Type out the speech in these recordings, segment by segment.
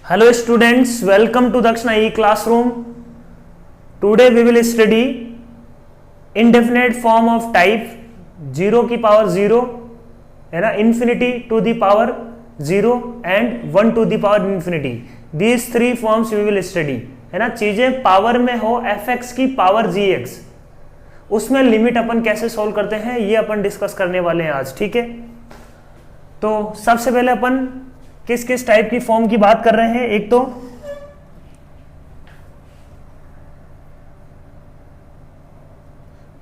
Hello students, welcome to Dakshina E-Classroom. Today we will study indefinite form of type 0 की power 0 है ना, infinity to the power 0 and 1 to the power infinity. These three forms we will study है ना. चीजें power में हो fx की power gx, उसमें लिमिट अपन कैसे सॉल्व करते हैं ये अपन डिस्कस करने वाले हैं आज. ठीक है, तो सबसे पहले अपन किस किस टाइप की फॉर्म की बात कर रहे हैं. एक तो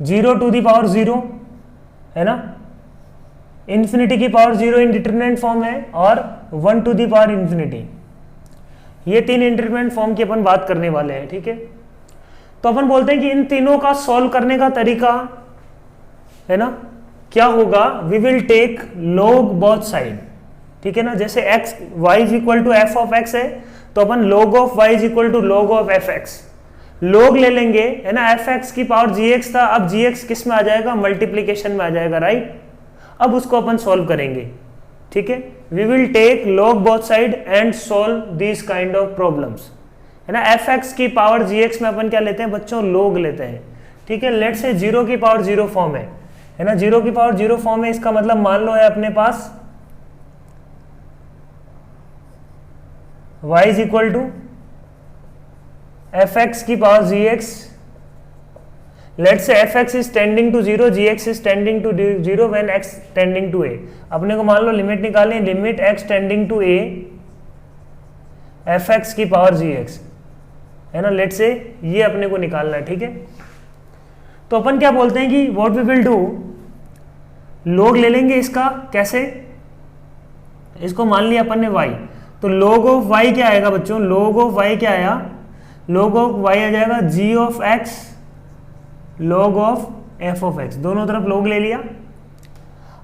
zero to the power zero है ना, इंफिनिटी की पावर जीरो इंडिटरमिनेंट फॉर्म है, और 1 टू दी पावर इंफिनिटी. ये तीन इंडिटरमिनेंट फॉर्म की अपन बात करने वाले हैं. ठीक है, तो अपन बोलते हैं कि इन तीनों का सॉल्व करने का तरीका है ना क्या होगा. We will take log both side. ठीक है ना, जैसे x y is equal to F of x है तो अपन log of y is equal to log of fx. log ले लेंगे है ना, fx की पावर gx था, अब gx किस में आ जाएगा, मल्टीप्लीकेशन में आ जाएगा. राइट, अब उसको अपन सॉल्व करेंगे. ठीक है, we will take log both side and solve this kind of problems है ना. fx की पावर gx में अपन क्या लेते हैं बच्चों, log लेते हैं. ठीक है, लेट्स से 0 की पावर 0 फॉर्म है ना, 0 की पावर 0 फॉर्म है. इसका मतलब मान लो है अपने पास y is equal to F X की power G X. Let's say F X is tending to zero, G X is tending to zero when X tending to A. अपने को मान लो लिमिट निकालें, limit x tending to A F X की power G X है ना. Let's say ये अपने को निकालना है. ठीक है, तो अपन क्या बोलते हैं कि what we will do, log ले लेंगे इसका. कैसे, इसको मान लिया अपन ने y, तो log ऑफ y क्या आएगा बच्चों, log ऑफ y क्या आया, log ऑफ y आ जाएगा g of x log of f of x. दोनों तरफ log ले लिया.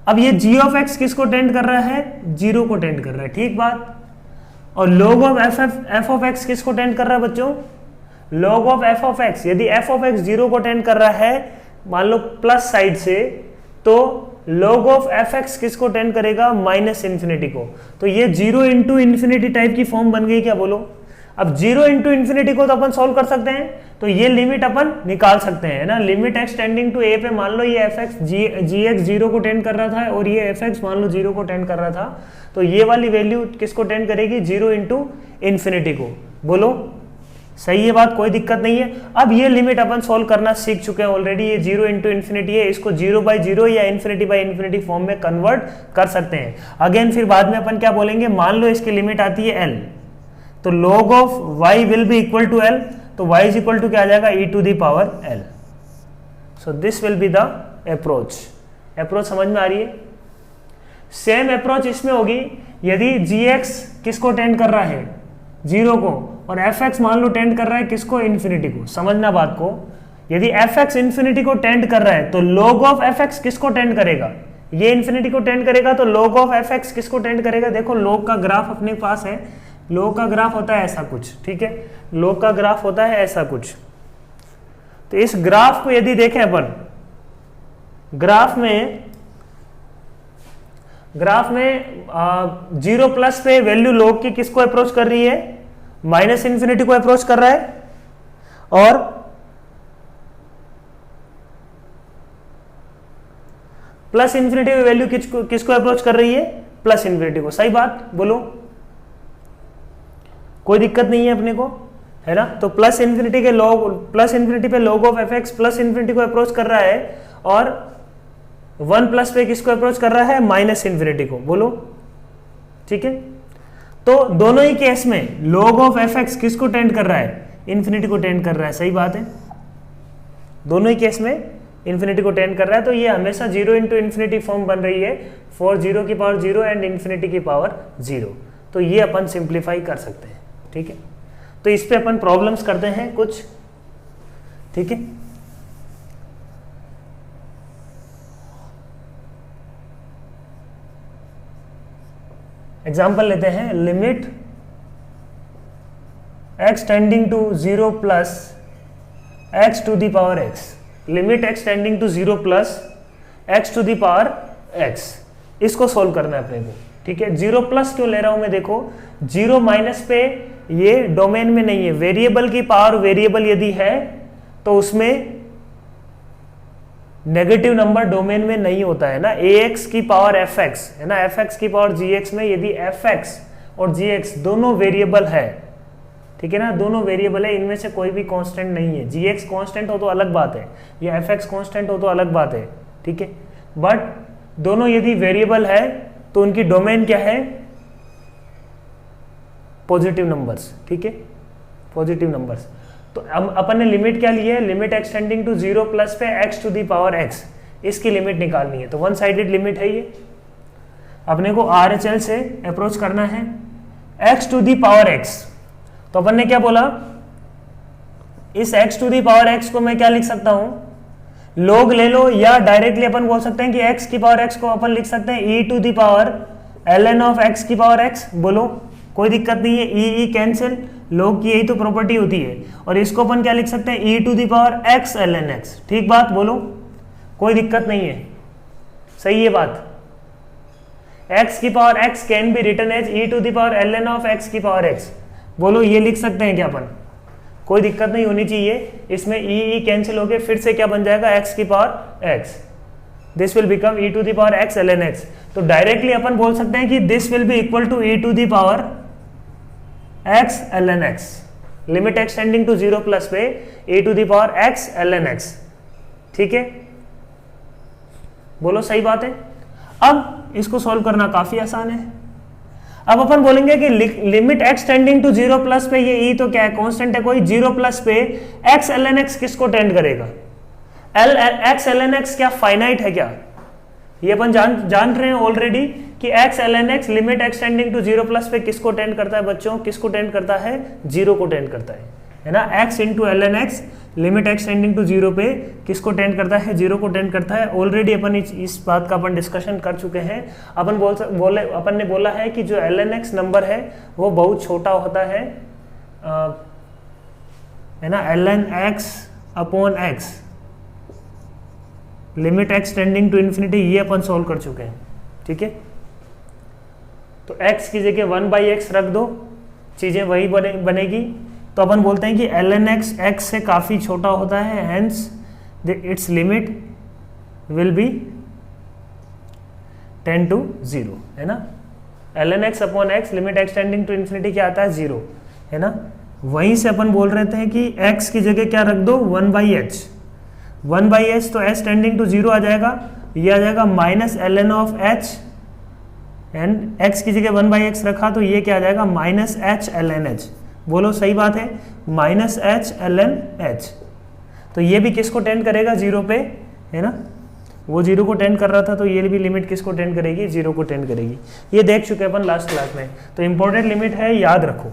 अब ये g ऑफ x किसको टेंड कर रहा है, 0 को टेंड कर रहा है. ठीक बात. और log of f of x किसको टेंड कर रहा है बच्चों, log of f of x. यदि f ऑफ x 0 को टेंड कर रहा है मान लो प्लस साइड से, तो log ऑफ एफ एक्स किसको टेंड करेगा, माइनस इंफिनिटी को. तो ये 0 इंटू इन्फिनिटी टाइप की फॉर्म बन गई क्या, बोलो. अब 0 इंटू इन्फिनिटी को तो अपन सॉल्व कर सकते हैं, तो ये लिमिट अपन निकाल सकते हैं ना. लिमिट एक्स टेंडिंग टू ए पे मान लो ये एफ एक्स जी एक्स 0 को टेंड कर रहा था और ये एफ एक्स मान लो 0 को टेंड कर रहा था, तो ये वाली वैल्यू किसको टेंड करेगी, 0 इंटू इन्फिनिटी को. बोलो सही है बात, कोई दिक्कत नहीं है. अब ये लिमिट अपन सॉल्व करना सीख चुके हैं ऑलरेडी. ये 0 इंटू इन्फिनिटी है, इसको 0 बाई 0 या इन्फिनिटी बाई इन्फिनिटी फॉर्म में कन्वर्ट कर सकते हैं. अगेन फिर बाद में अपन क्या बोलेंगे, मान लो इसकी लिमिट आती है l, तो log of y will be equal to l, तो y इज इक्वल टू क्या आ जाएगा, e to the power l. So this will be the approach. Approach समझ में आ रही है. सेम अप्रोच इसमें होगी यदि gx किसको टेंड कर रहा है, 0 को, और fx मान लो टेंड कर रहा है किसको, इन्फिनिटी को. समझना बात को, यदि fx इन्फिनिटी को टेंड कर रहा है तो log ऑफ fx किसको टेंड करेगा, ये इन्फिनिटी को टेंड करेगा, तो log ऑफ fx किसको टेंड करेगा. देखो log का ग्राफ अपने पास है, log का ग्राफ होता है ऐसा कुछ. ठीक है, log का ग्राफ होता है ऐसा कुछ. तो इस ग्राफ को यदि देखें अपन, ग्राफ में 0 प्लस पे वैल्यू log की किसको अप्रोच कर रही है, माइनस इंफिनिटी को अप्रोच कर रहा है, और प्लस इंफिनिटी की वैल्यू किसको अप्रोच कर रही है, प्लस इंफिनिटी को. सही बात, बोलो कोई दिक्कत नहीं है अपने को है ना. तो प्लस इंफिनिटी पे log of F x plus infinity को अप्रोच कर रहा है, और 1 प्लस पे किसको अप्रोच कर रहा है, माइनस इंफिनिटी को. बोलो ठीक है. तो दोनों ही केस में log ऑफ एफ एक्स किसको टेंड कर रहा है, इन्फिनिटी को टेंड कर रहा है. सही बात है, दोनों ही केस में इन्फिनिटी को टेंड कर रहा है. तो ये हमेशा 0 इंटू इन्फिनिटी फॉर्म बन रही है फॉर 0 की पावर 0 एंड इन्फिनिटी की पावर 0. तो ये अपन सिंप्लीफाई कर सकते हैं. ठीक है, तो इस पे अपन प्रॉब्लम्स करते हैं कुछ. ठीक है, एग्जाम्पल लेते हैं. Limit x tending to 0 plus x to the power x. Limit x tending to 0 plus x to the power x, इसको सोल्व करना है अपने को. ठीक है। 0 प्लस क्यों ले रहा हूं मैं, देखो 0 माइनस पे ये डोमेन में नहीं है। वेरिएबल की पावर वेरिएबल यदि है तो उसमें नेगेटिव नंबर डोमेन में नहीं होता है ना। ax की पावर fx है ना, fx की पावर gx में यदि fx और gx दोनों वेरिएबल है, ठीक है ना, दोनों वेरिएबल है, इनमें से कोई भी कांस्टेंट नहीं है। gx कांस्टेंट हो तो अलग बात है, या fx कांस्टेंट हो तो अलग बात है, ठीक है। बट दोनों यदि वेरिएबल है तो उनकी डोमेन क्या है, पॉजिटिव नंबर्स, ठीक है, पॉजिटिव नंबर्स। तो अब अपन ने लिमिट क्या ली है, लिमिट एक्सटेंडिंग टू 0 प्लस पे x to the power x, इसकी लिमिट निकालनी है। तो वन साइडेड लिमिट है ये, अपने को RHL से अप्रोच करना है x to the power x। तो अपन ने क्या बोला, इस x to the power x को मैं क्या लिख सकता हूं, log ले लो, या डायरेक्टली अपन बोल सकते हैं कि x की पावर x को अपन लिख सकते हैं e to the power ln of x की पावर x। बोलो कोई दिक्कत नहीं है, e कैंसिल, log की यही तो प्रॉपर्टी होती है। और इसको अपन क्या लिख सकते हैं, e to the power x ln x, ठीक बात, बोलो कोई दिक्कत नहीं है, सही है बात। x की power x can be written as e to the power ln of x की पावर x, बोलो ये लिख सकते हैं क्या अपन, कोई दिक्कत नहीं होनी चाहिए। इसमें e कैंसिल हो गए, फिर से क्या बन जाएगा, x की power x, this will become e to the power x ln x। तो डायरेक्टली अपन बोल सकते हैं कि this will be equal to e to the power x ln x, limit extending to 0 plus पे e to the power x ln x, ठीक है, बोलो सही बात है। अब इसको सॉल्व करना काफी आसान है। अब अपन बोलेंगे कि limit x tending to 0 plus पे, ये e तो क्या है, कांस्टेंट है कोई, 0 प्लस पे x ln x किसको टेंड करेगा, x ln x क्या फाइनाइट है क्या, ये अपन जान रहे हैं ऑलरेडी कि x ln x limit extending to 0 plus पे किसको टेंड करता है बच्चों, किसको टेंड करता है, 0 को टेंड करता है ना। x into ln x limit extending to 0 पे किसको टेंड करता है, 0 को टेंड करता है। ऑलरेडी अपन इस बात का अपन डिस्कशन कर चुके हैं। अपन ने बोला है कि जो ln x नंबर है वो बहुत छोटा होता है ना, ln x upon x, limit x tending to infinity, ये अपन सोल्व कर चुके हैं, ठीक है। तो x की जगह 1/x रख दो, चीजें वही बनेगी। तो अपन बोलते हैं कि ln x x से काफी छोटा होता है, hence its limit will be tend to 0, है ना। ln x upon x limit extending to infinity क्या आता है, 0, है ना। वहीं से अपन बोल रहे थे कि x की जगह क्या रख दो, 1/h, 1/h तो h टेंडिंग टू 0 आ जाएगा, ये आ जाएगा minus ln of h, and x की जगह 1/x रखा तो ये क्या आ जाएगा, माइनस h ln h, बोलो सही बात है, माइनस h ln h। तो ये भी किसको टेंड करेगा, 0 पे, है ना, वो 0 को टेंड कर रहा था, तो ये भी लिमिट किसको टेंड करेगी, 0 को टेंड करेगी। ये देख चुके अपन लास्ट क्लास में, तो इंपॉर्टेंट लिमिट है, याद रखो।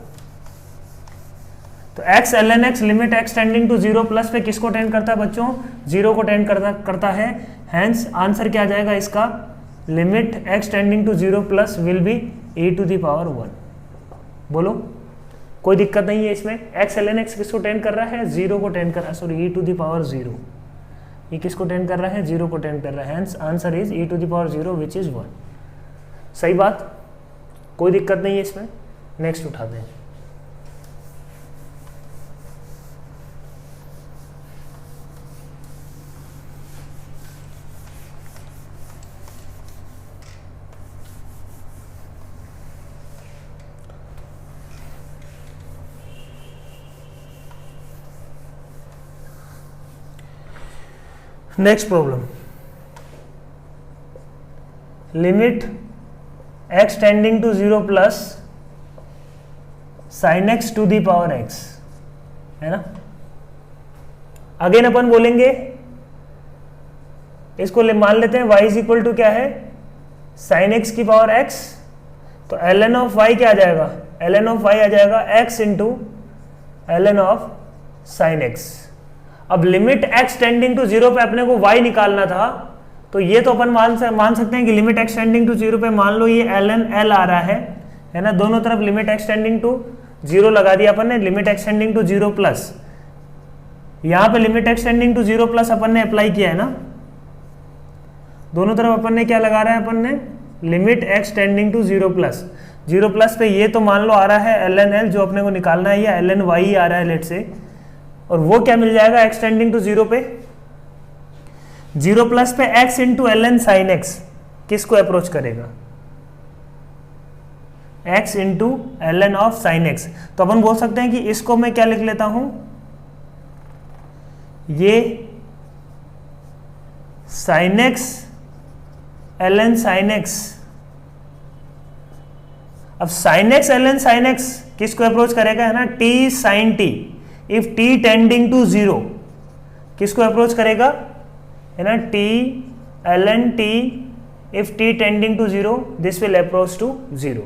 तो x ln x limit x tending to 0 plus पे किसको टेंड करता है बच्चों, 0 को टेंड करता है, हेंस आंसर क्या आ जाएगा इसका, limit x tending to 0 plus will be e to the power 1। बोलो कोई दिक्कत नहीं है इसमें। x ln x किसको टेंड कर रहा है, 0 को टेंड कर रहा है, sorry e to the power 0, ये किसको टेंड कर रहा है, 0 को टेंड कर रहा है, hence answer is e to the power 0 which is 1। सही बात, कोई दिक्कत नहीं है इसमें। नेक्स्ट उठाते हैं। Next problem, limit x tending to 0 plus sine x to the power x, है ना। अगेन अपन बोलेंगे, इसको मान लेते हैं y इज इक्वल टू क्या है, साइन x की पावर x, तो ln ऑफ y क्या आ जाएगा, ln ऑफ y आ जाएगा x into ln of sine x। अब लिमिट x टेंडिंग टू 0 पे अपने को y निकालना था, तो ये तो अपन मान सकते हैं कि लिमिट x टेंडिंग टू 0 पे मान लो ये ln l आ रहा है ना, दोनों तरफ लिमिट x टेंडिंग टू 0 लगा दिया अपन ने, limit x tending to 0 plus, यहाँ पे limit x tending to 0 plus अपन ने अप्लाई किया है ना, दोनों तरफ अपन ने क्या लगा रहा है, अपन ने limit x tending to 0 plus, 0 plus पे ये तो मान लो आ रहा है ln l जो अपने को निकालना है, या ln y आ रहा है लेट से, और वो क्या मिल जाएगा x टेंडिंग टू 0 पे, 0 प्लस पे x into ln sine x किसको अप्रोच करेगा, x into ln of sine x। तो अपन बोल सकते हैं कि इसको मैं क्या लिख लेता हूं, ये sine x ln sine x। अब sine x ln sine x किसको अप्रोच करेगा, है ना, t sine t if t tending to 0 किसको अप्रोच करेगा, है ना, t ln t if t tending to 0 this will approach to 0।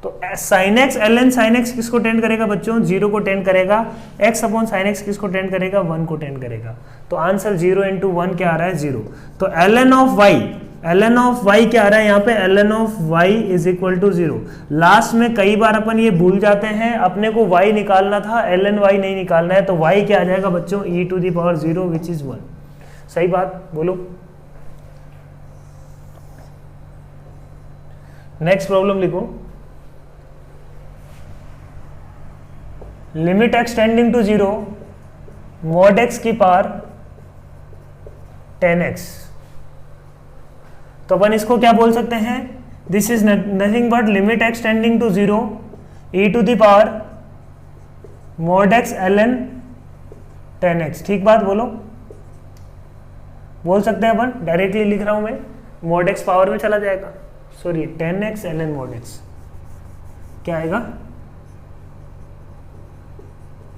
तो sine x ln sine x किसको टेंड करेगा बच्चों, 0 को टेंड करेगा, x अपॉन साइन x किसको टेंड करेगा, 1 को टेंड करेगा। तो आंसर 0 इंटू 1 क्या आ रहा है, 0। तो ln ऑफ y क्या आ रहा है यहाँ पे, ln of y is equal to 0। Last में कई बार अपन ये भूल जाते हैं, अपने को y निकालना था, ln y नहीं निकालना है, तो y क्या आ जाएगा बच्चों, e to the power 0 which is 1। सही बात बोलो। नेक्स्ट प्रॉब्लम लिखो, limit x tending to 0 mod x की पावर 10x। तो अपन इसको क्या बोल सकते हैं, this is nothing but limit x tending to 0 e to the power mod x ln 10x। ठीक बात बोलो, बोल सकते हैं अपन, डायरेक्टली लिख रहा हूं मैं, मॉड x पावर में चला जाएगा, sorry 10x ln mod x क्या आएगा,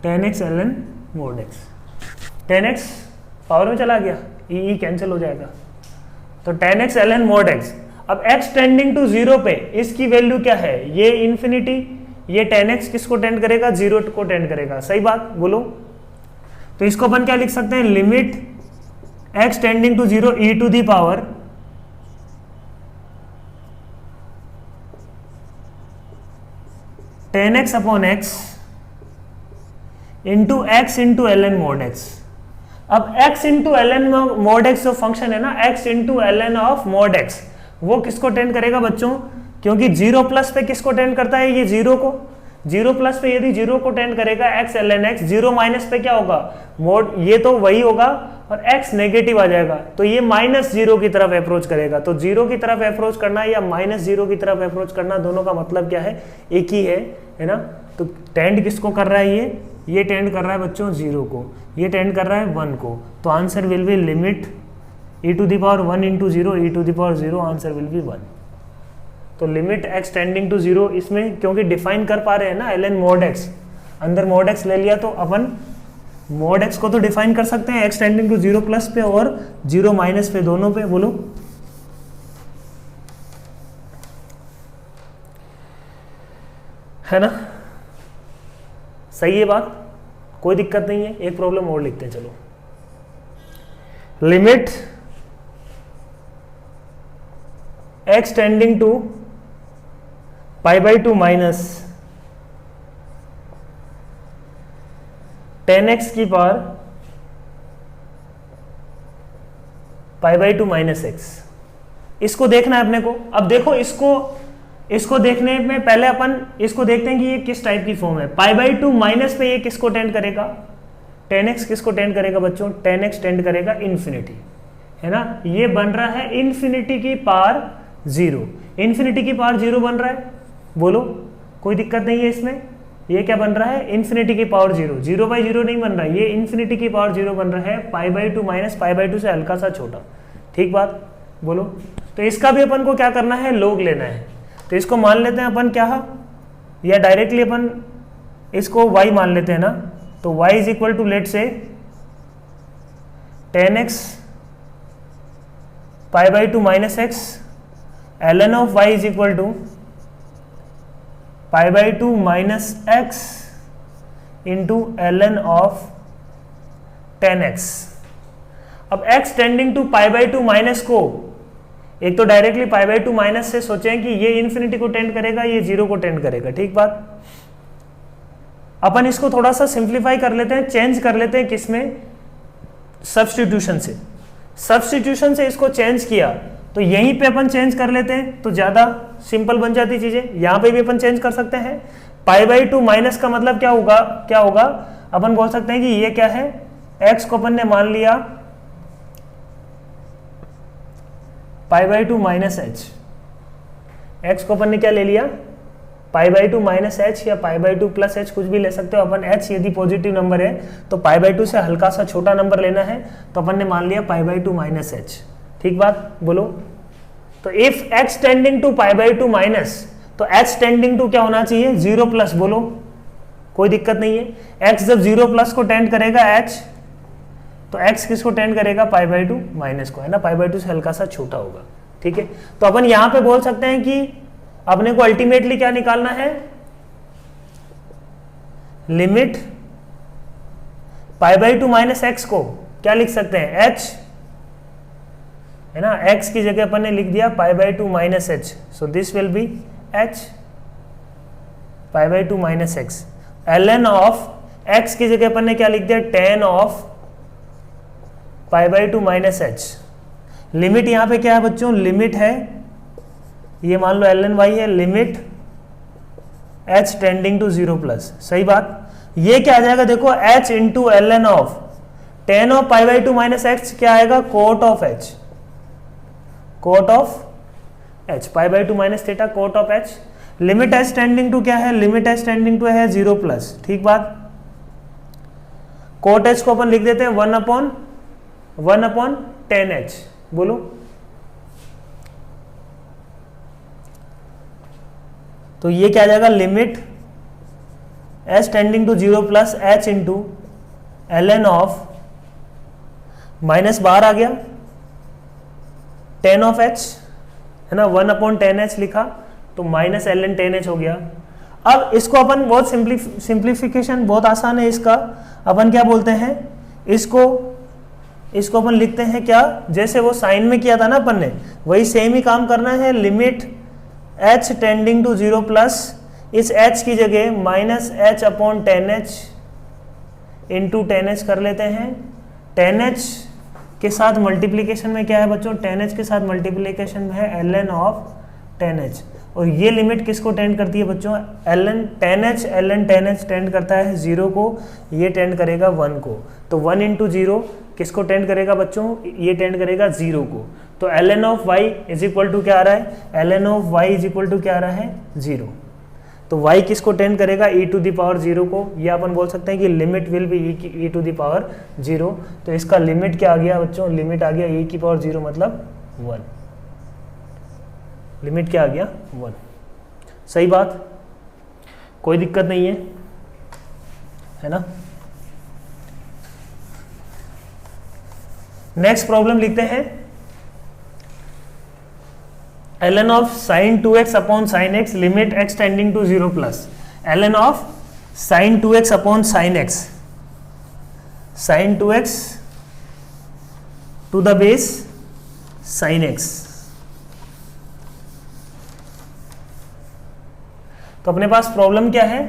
10x ln mod x, 10x power में चला गया, ई कैंसिल हो जाएगा, तो 10x ln mod x। अब x टेंडिंग टू 0 पे इसकी वैल्यू क्या है, ये इन्फिनिटी, ये 10x किसको टेंड करेगा, 0 को टेंड करेगा। सही बात बोलो। तो इसको अपन क्या लिख सकते हैं, limit x tending to 0 e to the power 10x upon x into x into ln mod x। अब x into ln mod x जो फंक्शन है ना, x into ln of mod x, वो किसको टेंड करेगा बच्चों, क्योंकि 0 प्लस पे किसको टेंड करता है, ये 0 को, 0 प्लस पे यदि 0 को टेंड करेगा x ln x, 0 माइनस पे क्या होगा, मोड, ये तो वही होगा और x नेगेटिव आ जाएगा, तो ये -0 की तरफ अप्रोच करेगा। तो 0 की तरफ अप्रोच करना या -0 की तरफ अप्रोच करना, दोनों का मतलब क्या है, एक ही है ना। तो टेंड किसको कर रहा है, ये टेंड कर रहा है बच्चों 0 को, ये टेंड कर रहा है 1 को। तो answer will be limit e to the power 1 into 0 e to the power 0, answer will be 1। तो लिमिट x टेंडिंग टू 0, इसमें क्योंकि डिफाइन कर पा रहे हैं ना ln mod x, अंदर mod x ले लिया, तो अपन mod x को तो डिफाइन कर सकते हैं x टेंडिंग टू 0 प्लस पे और 0 माइनस पे, दोनों पे। बोलो, है ना, सही है बात, कोई दिक्कत नहीं है। एक प्रॉब्लम और लिखते हैं, चलो, limit x tending to π/2 minus 10x की पावर π/2 माइनस x, इसको देखना है अपने को। अब देखो, इसको देखने में पहले अपन इसको देखते हैं कि ये किस टाइप की फॉर्म है। π/2 माइनस पे ये किसको टेंड करेगा, 10x किसको टेंड करेगा बच्चों, 10x टेंड करेगा इन्फिनिटी, है ना। ये बन रहा है इन्फिनिटी की पावर 0, इन्फिनिटी की पावर 0 बन रहा है, बोलो कोई दिक्कत नहीं है इसमें। ये क्या बन रहा है, इन्फिनिटी की पावर 0, 0/0 नहीं बन रहा है, ये इन्फिनिटी की पावर 0 बन रहा है, π/2 माइनस π/2 से हल्का सा छोटा। ठीक बात बोलो। तो इसका भी अपन को क्या करना है, लोग लेना है। तो इसको मान लेते हैं अपन क्या, या डायरेक्टली अपन इसको y मान लेते हैं ना। तो y is equal to let say 10x π/2 minus x, ln of y is equal to π/2 minus x into ln of 10x। अब x टेंडिंग टू π/2 माइनस को, एक तो डायरेक्टली π/2 माइनस से सोचें कि ये इन्फिनिटी को टेंड करेगा, ये 0 को टेंड करेगा। ठीक बात। अपन इसको थोड़ा सा सिंप्लीफाई कर लेते हैं, चेंज कर लेते हैं, किसमें, सब्स्टिट्यूशन से। सब्स्टिट्यूशन से इसको चेंज किया तो यहीं पे अपन चेंज कर लेते हैं तो ज़्यादा सिंपल बन जाती चीज़ें। यहाँ पे भी अपन चेंज कर सकते हैं। π/2 माइनस का मतलब क्या होगा, अपन बोल सकते हैं कि ये क्या है, x को अपन ने मान लिया π/2 माइनस एच, x को अपन ने क्या ले लिया π/2 माइनस एच या π/2 प्लस एच, कुछ भी ले सकते हो अपन। h यदि पॉजिटिव नंबर है तो π/2 से हल्का सा छोटा नंबर लेना है, तो अपन ने मान लिया π/2 माइनस एच। ठीक बात बोलो। तो if x tending to π/2 minus, तो h टेंडिंग टू क्या होना चाहिए, 0 प्लस। बोलो कोई दिक्कत नहीं है। x जब 0 प्लस को टेंड करेगा h, तो x किसको टेंड करेगा, π/2 माइनस को, है ना, π/2 से हल्का सा छोटा होगा। ठीक है, तो अपन यहां पे बोल सकते हैं कि अपने को अल्टीमेटली क्या निकालना है, लिमिट π/2 माइनस एक्स को क्या लिख सकते हैं, h, है ना, x की जगह अपन ने लिख दिया π/2 minus H, so this will be h π/2 minus X. ln of x की जगह अपन ने क्या लिख दिया, tan of π/2 minus H. Limit यहाँ पे क्या है बच्चों, लिमिट है, ये मान लो ln y है, limit h tending to 0 plus. सही बात। ये क्या आ जाएगा, देखो h into ln of tan of π/2 minus X क्या आएगा, cot of h, coat of h, π/2 minus theta cot of h। Limit h tending to क्या है, लिमिट h टेंडिंग टू है 0 प्लस। ठीक बात। कोट h को अपन लिख देते हैं 1 tan h। बोलो तो ये क्या आ जाएगा, limit h tending to 0 plus h into ln of, minus बाहर आ गया, tan ऑफ h, है ना, 1 tan h लिखा तो माइनस ln tan h हो गया। अब इसको अपन बहुत सिंप्लीफिकेशन बहुत आसान है इसका, अपन क्या बोलते हैं, इसको अपन लिखते हैं क्या, जैसे वो साइन में किया था ना अपन ने, वही सेम ही काम करना है। Limit h tending to 0 plus, इस h की जगह minus h upon tan h into tan h कर लेते हैं। tan h के साथ मल्टीप्लीकेशन में क्या है बच्चों, tan h के साथ मल्टीप्लीकेशन में है ln ऑफ tan h, और ये लिमिट किसको टेंड करती है बच्चों, ln tan h टेंड करता है 0 को, ये टेंड करेगा 1 को, तो 1 इंटू 0 किसको टेंड करेगा बच्चों, ये टेंड करेगा 0 को। तो ln of y is equal to क्या आ रहा है, ln of y is equal to क्या आ रहा है, 0। तो y किसको टेंड करेगा, e टू द पावर 0 को। ये अपन बोल सकते हैं कि limit will be e to the power 0। तो इसका लिमिट क्या आ गया बच्चों, लिमिट आ गया e की पावर 0 मतलब 1। लिमिट क्या आ गया, 1। सही बात, कोई दिक्कत नहीं है ना। नेक्स्ट प्रॉब्लम लिखते हैं, ln of sin 2x upon sin x, limit x tending to 0 plus. ln of sin 2x upon sin x, sin 2x to the base sin x। तो अपने पास प्रॉब्लम क्या है,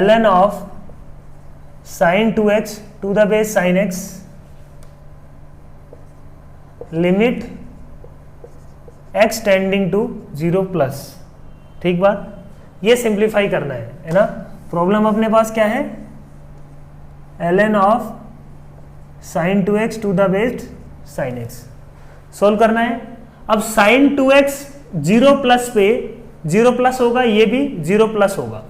ln of sin 2x to the base sin x, limit x tending to 0 plus. ठीक बात, ये simplify करना है ना। प्रॉब्लम अपने पास क्या है, ln of sin 2x to the base sin x solve करना है। अब sin 2x 0 प्लस पे 0 प्लस होगा, ये भी 0 प्लस होगा।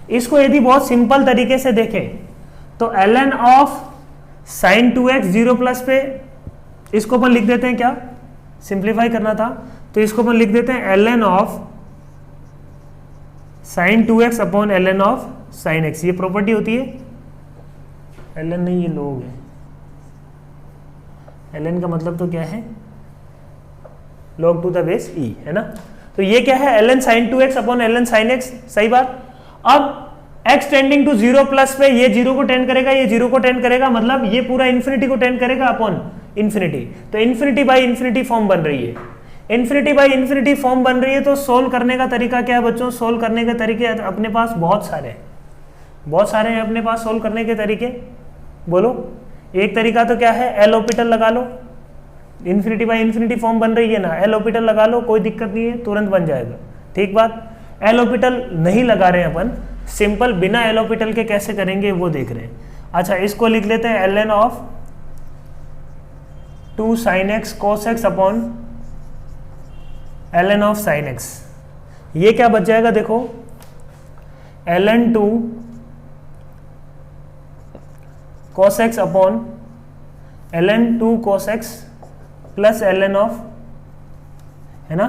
इसको यदि बहुत सिंपल तरीके से देखें तो ln of sin 2x 0 plus पे, इसको अपन लिख देते हैं क्या, सिंप्लीफाई करना था तो इसको अपन लिख देते हैं ln of sin 2x upon ln of sin x। ये प्रॉपर्टी होती है, ln नहीं, ये लोग है, ln का मतलब तो क्या है, log to the base e, है ना। तो ये क्या है, ln sin 2x upon ln sin x। सही बात। अब x टेंडिंग टू 0 प्लस पे ये 0 को टेंड करेगा, ये 0 को टेंड करेगा, मतलब ये पूरा इन्फिनिटी को टेंड करेगा अपॉन इन्फिनिटी। तो इन्फिनिटी बाई इन्फिनिटी फॉर्म बन रही है, इन्फिनिटी बाई इन्फिनिटी फॉर्म बन रही है। तो सोल्व करने का तरीका क्या है बच्चों, सोल्व करने के तरीके अपने पास बहुत सारे हैं अपने पास सोल्व करने के तरीके। बोलो, एक तरीका तो क्या है, एल ऑपिटल लगा लो, इन्फिनिटी बाई इन्फिनिटी फॉर्म बन रही है ना, एल ऑर्बिटल लगा लो, कोई दिक्कत नहीं है, तुरंत बन जाएगा। ठीक बात, एल ऑर्बिटल नहीं लगा रहे हैं अपन, सिंपल बिना एल ऑर्बिटल के कैसे करेंगे वो देख रहे हैं। अच्छा, इसको लिख लेते हैं ln of 2 sin x cos x upon ln of sin x। ये क्या बच जाएगा देखो, ln 2 cos x upon ln 2 cos x plus ln of, है ना,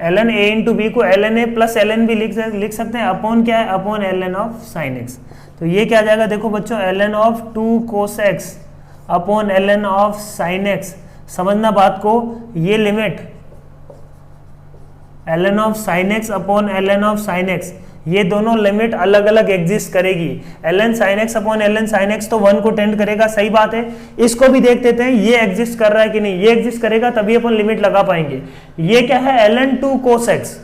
ln a इंटू बी को ln a plus ln b लिख सकते हैं, अपॉन क्या है, upon ln of sin x। तो ये क्या आ जाएगा देखो बच्चों, ln of 2 cos x upon ln of sin x। समझना बात को, ये limit ln of sin x upon ln of sin x, ये दोनों लिमिट अलग अलग एग्जिस्ट करेगी। ln sin x upon ln sin x तो 1 को टेंड करेगा, सही बात है। इसको भी देख देते हैं ये एग्जिस्ट कर रहा है कि नहीं, ये एग्जिस्ट करेगा तभी अपन लिमिट लगा पाएंगे। ये क्या है, ln 2 cos x,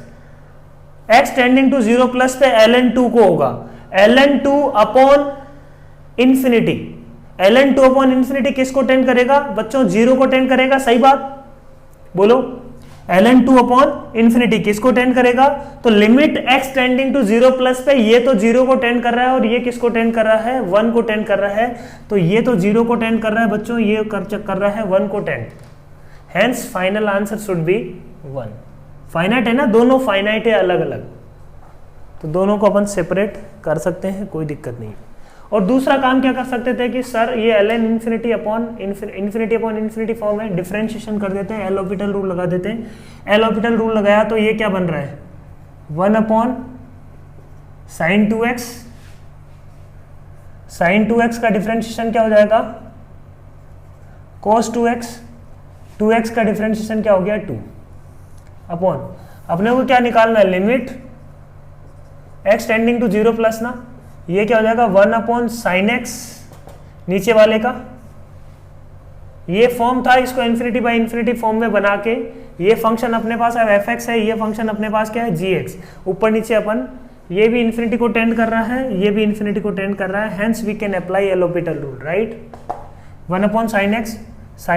x tending to 0 plus पे ln 2 को होगा, ln 2 upon infinity, ln 2 upon infinity किसको टेंड करेगा बच्चों, 0 को टेंड करेगा, सही बात बोलो। ln 2 अपॉन इंफिनिटी किसको टेंड करेगा, तो limit x tending to 0 plus पे ये तो 0 को टेंड कर रहा है और ये किसको टेंड कर रहा है, 1 को टेंड कर रहा है। तो ये तो 0 को टेंड कर रहा है बच्चों, ये कर रहा है 1 को tend, hence final answer should B 1। Finite है ना, दोनों फाइनाइट है अलग अलग, तो दोनों को अपन सेपरेट कर सकते हैं, कोई दिक्कत नहीं। और दूसरा काम क्या कर सकते थे कि सर ये ln infinity upon infinity form है, डिफरेंशिएशन कर देते हैं, एल ऑर्बिटल रूल लगा देते हैं। एल ऑर्बिटल रूल लगाया तो ये क्या बन रहा है, 1 अपॉन साइन 2x, साइन 2x का डिफरेंशिएशन क्या हो जाएगा, cos 2x, 2x का डिफरेंशिएशन क्या हो गया 2 अपॉन, अपने को क्या निकालना है, limit x tending to 0 plus ना, ये क्या हो जाएगा 1 अपॉन साइन एक्स, नीचे वाले का ये फॉर्म था, इसको इन्फिनिटी बाई इन्फिनिटी फॉर्म में बना के, ये फंक्शन अपने पास अब एफ एक्स है, ये फंक्शन अपने पास क्या है जी एक्स, ऊपर नीचे अपन, ये भी इन्फिनिटी को टेंड कर रहा है, ये भी इन्फिनिटी को टेंड कर रहा है, hence we can apply L'Hospital rule, right. 1 अपॉन साइन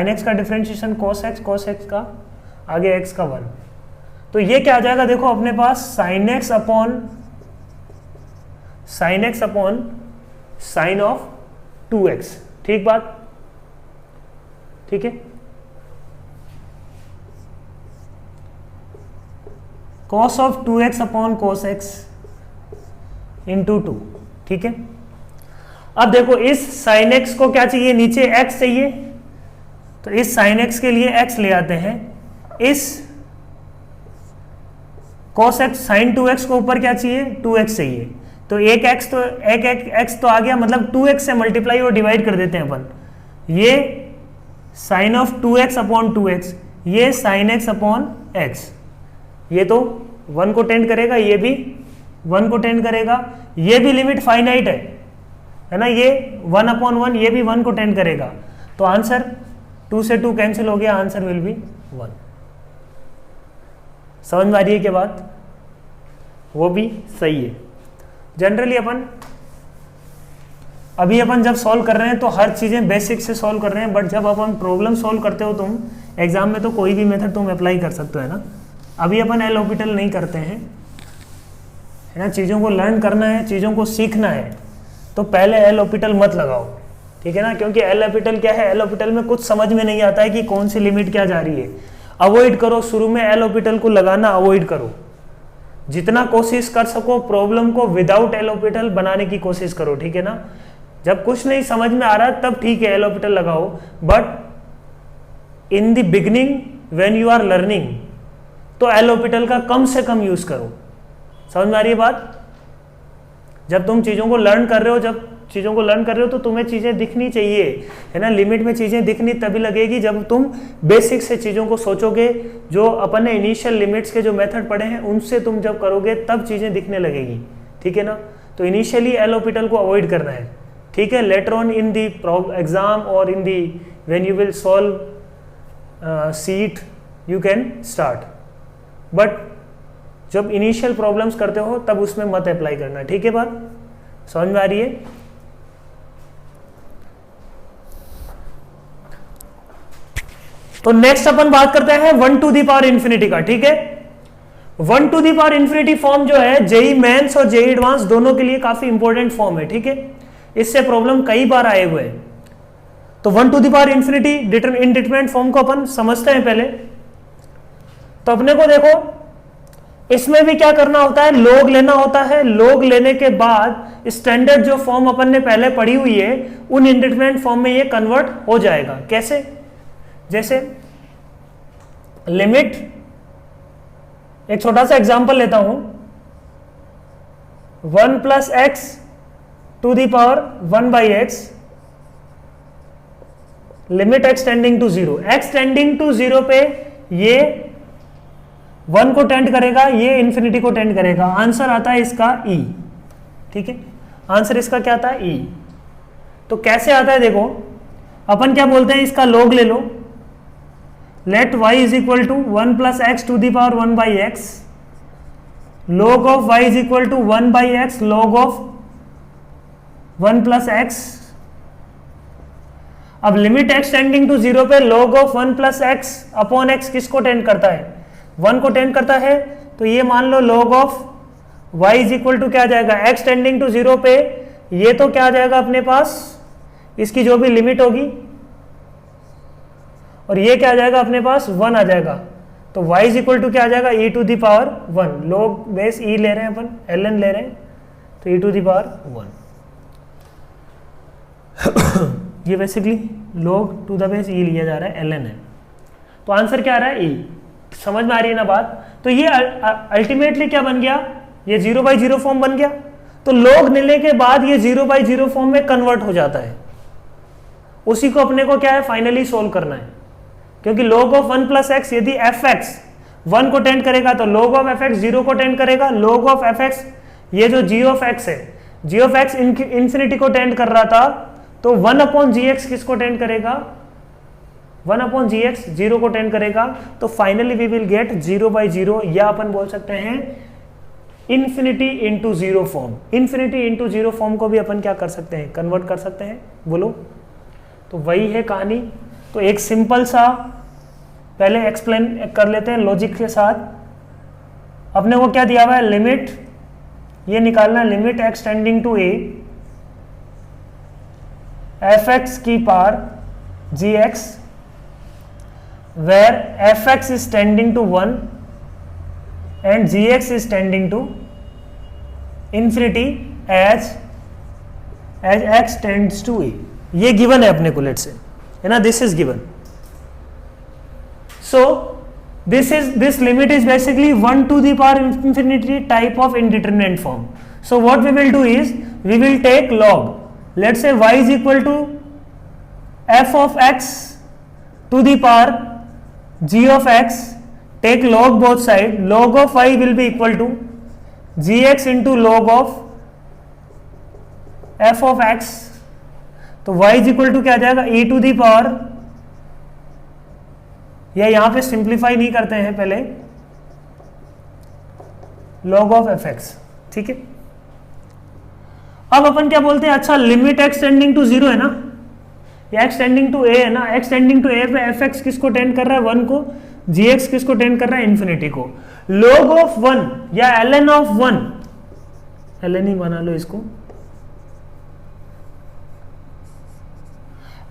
एक्स का डिफरेंशिएशन कॉस एक्स का आगे एक्स का 1, तो ये क्या आ जाएगा देखो अपने पास sine X upon sine of 2x, ठीक बात, ठीक है। cos of 2x upon cos x into 2, ठीक है। अब देखो इस sin x को क्या चाहिए, नीचे x चाहिए, तो इस sin x के लिए x ले आते हैं, इस cos x sin 2x को ऊपर क्या चाहिए 2x चाहिए, तो एक x तो आ गया, मतलब 2x से मल्टीप्लाई और डिवाइड कर देते हैं अपन, ये sign of 2x upon 2x, ये साइन x अपॉन x, ये तो 1 को टेंड करेगा, ये भी 1 को टेंड करेगा, ये भी लिमिट फाइनाइट है ना, ये 1 अपॉन 1, ये भी 1 को टेंड करेगा, तो आंसर 2 से 2 कैंसिल हो गया, आंसर विल बी 1। समझ में आ रही है क्या बात, वो भी सही है। जनरली अभी अपन जब सॉल्व कर रहे हैं तो हर चीज़ें बेसिक से सॉल्व कर रहे हैं, बट जब अपन प्रॉब्लम सॉल्व करते हो तुम एग्जाम में तो कोई भी मेथड तुम अप्लाई कर सकते हो, है ना। अभी अपन एल ऑर्बिटल नहीं करते हैं, है ना, चीज़ों को लर्न करना है, चीज़ों को सीखना है, तो पहले एल ऑर्बिटल मत लगाओ, ठीक है ना, क्योंकि एल ऑर्बिटल क्या है, एल ऑर्बिटल में कुछ समझ में नहीं आता है कि कौन सी लिमिट क्या जा रही है। अवॉइड करो, शुरू में एल ऑर्बिटल को लगाना अवॉइड करो, जितना कोशिश कर सको प्रॉब्लम को विदाउट एल ऑर्बिटल बनाने की कोशिश करो, ठीक है ना। जब कुछ नहीं समझ में आ रहा तब ठीक है एल ऑर्बिटल लगाओ, but in the beginning when you are learning तो एल ऑर्बिटल का कम से कम यूज करो। समझ में आ रही है बात, जब तुम चीजों को लर्न कर रहे हो तो तुम्हें चीजें दिखनी चाहिए, है ना, लिमिट में चीजें दिखनी तभी लगेगी जब तुम बेसिक से चीजों को सोचोगे, जो अपन ने इनिशियल लिमिट्स के जो मेथड पढ़े हैं उनसे तुम जब करोगे तब चीजें दिखने लगेगी, ठीक है ना। तो इनिशियली एल ऑर्बिटल को अवॉइड करना है, ठीक है। Later on in the exam और in the when you will solve seat you can start, but जब इनिशियल प्रॉब्लम्स करते हो तब उसमें मत अप्लाई करना, ठीक है। बात समझ में आ रही है। तो नेक्स्ट अपन बात करते हैं 1 टू द पावर इंफिनिटी का, ठीक है। 1 to the power infinity form जो है जेई मेंस और जेई एडवांस दोनों के लिए काफी इंपॉर्टेंट फॉर्म है, ठीक है। इससे प्रॉब्लम कई बार आए हुए हैं। तो 1 to the power infinity indeterminate form को अपन समझते हैं पहले। तो अपने को देखो इसमें भी क्या करना होता है, लॉग लेना होता है। लॉग लेने के बाद स्टैंडर्ड जो फॉर्म अपन ने पहले पढ़ी हुई है उन इंडिटरमिनेट फॉर्म में ये कन्वर्ट हो जाएगा। कैसे? जैसे लिमिट, एक छोटा सा एग्जांपल लेता हूं, 1 plus x to the power 1 by x, limit x tending to 0। X tending to 0 पे ये 1 को टेंड करेगा, ये इंफिनिटी को टेंड करेगा। आंसर आता है इसका ई, ठीक है। आंसर इसका क्या आता है? ई। तो कैसे आता है देखो, अपन क्या बोलते हैं, इसका लॉग ले लो। Let y is equal to 1 plus x to the power 1 by X, log of y is equal to 1 by X log of 1 plus X. अब लिमिट x टेंडिंग टू 0 पे log of 1 plus x upon X किसको tend करता है? 1 को tend करता है। तो ये मान लो log of y is equal to क्या आ जाएगा, x टेंडिंग टू 0 पे ये तो क्या आ जाएगा अपने पास, इसकी जो भी लिमिट होगी, और ये क्या आ जाएगा अपने पास 1 आ जाएगा। तो y इज इक्वल टू क्या आ जाएगा, e to the power 1। log base e ले रहे हैं अपन, ln ले रहे हैं, तो e टू दी पावर 1। ये basically log to the base e लिया जा रहा है, ln है। तो आंसर क्या आ रहा है? e। समझ में आ रही है ना बात? तो ये अल्टीमेटली क्या बन गया, ये 0/0 फॉर्म बन गया। तो log लेने के बाद ये 0/0 फॉर्म में कन्वर्ट हो जाता है। उसी को अपने को क्या है, फाइनली सोल्व करना है। क्योंकि log ऑफ 1 प्लस एक्स यदि एफ एक्स 1 को टेंड करेगा तो log ऑफ एफ एक्स 0 को टेंड करेगा। log ऑफ एफ एक्स, ये जो g ऑफ एक्स है, g ऑफ एक्स इंफिनिटी को टेंड कर रहा था, तो 1 अपॉन जी एक्स किसको टेंड करेगा, 1 अपॉन जी एक्स 0 को टेंड करेगा। तो फाइनली वी विल गेट 0/0, या अपन बोल सकते हैं infinity into 0 form. Infinity into 0 form को भी अपन क्या कर सकते हैं, कन्वर्ट कर सकते हैं। बोलो, तो वही है कहानी। तो एक सिंपल सा पहले एक्सप्लेन कर लेते हैं लॉजिक के साथ। अपने को क्या दिया हुआ है, लिमिट, ये निकालना है, limit x tending to A F X की power G X where F X is tending to 1 and G X is tending to infinity as X tends to A. ये गिवन है अपने को, लेट से, है ना, this is given. So this limit is basically 1 to the power infinity type of indeterminate form. So what we will do is we will take log. Let's say y is equal to f of x to the power g of x. Take log both side. Log of y will be equal to gx into log of f of x. तो y is equal to क्या आ जाएगा, e to the power, या यहां पे simplify नहीं करते हैं पहले, log ऑफ एफ एक्स, ठीक है। अब अपन क्या बोलते हैं, अच्छा लिमिट x टेंडिंग टू 0 है ना, या x टेंडिंग टू a है ना, x टेंडिंग टू a पे एफ एक्स किसको टेंड कर रहा है, 1 को, gx किसको टेंड कर रहा है, इंफिनिटी को। log ऑफ 1 या ln ऑफ 1, ln ही बना लो इसको,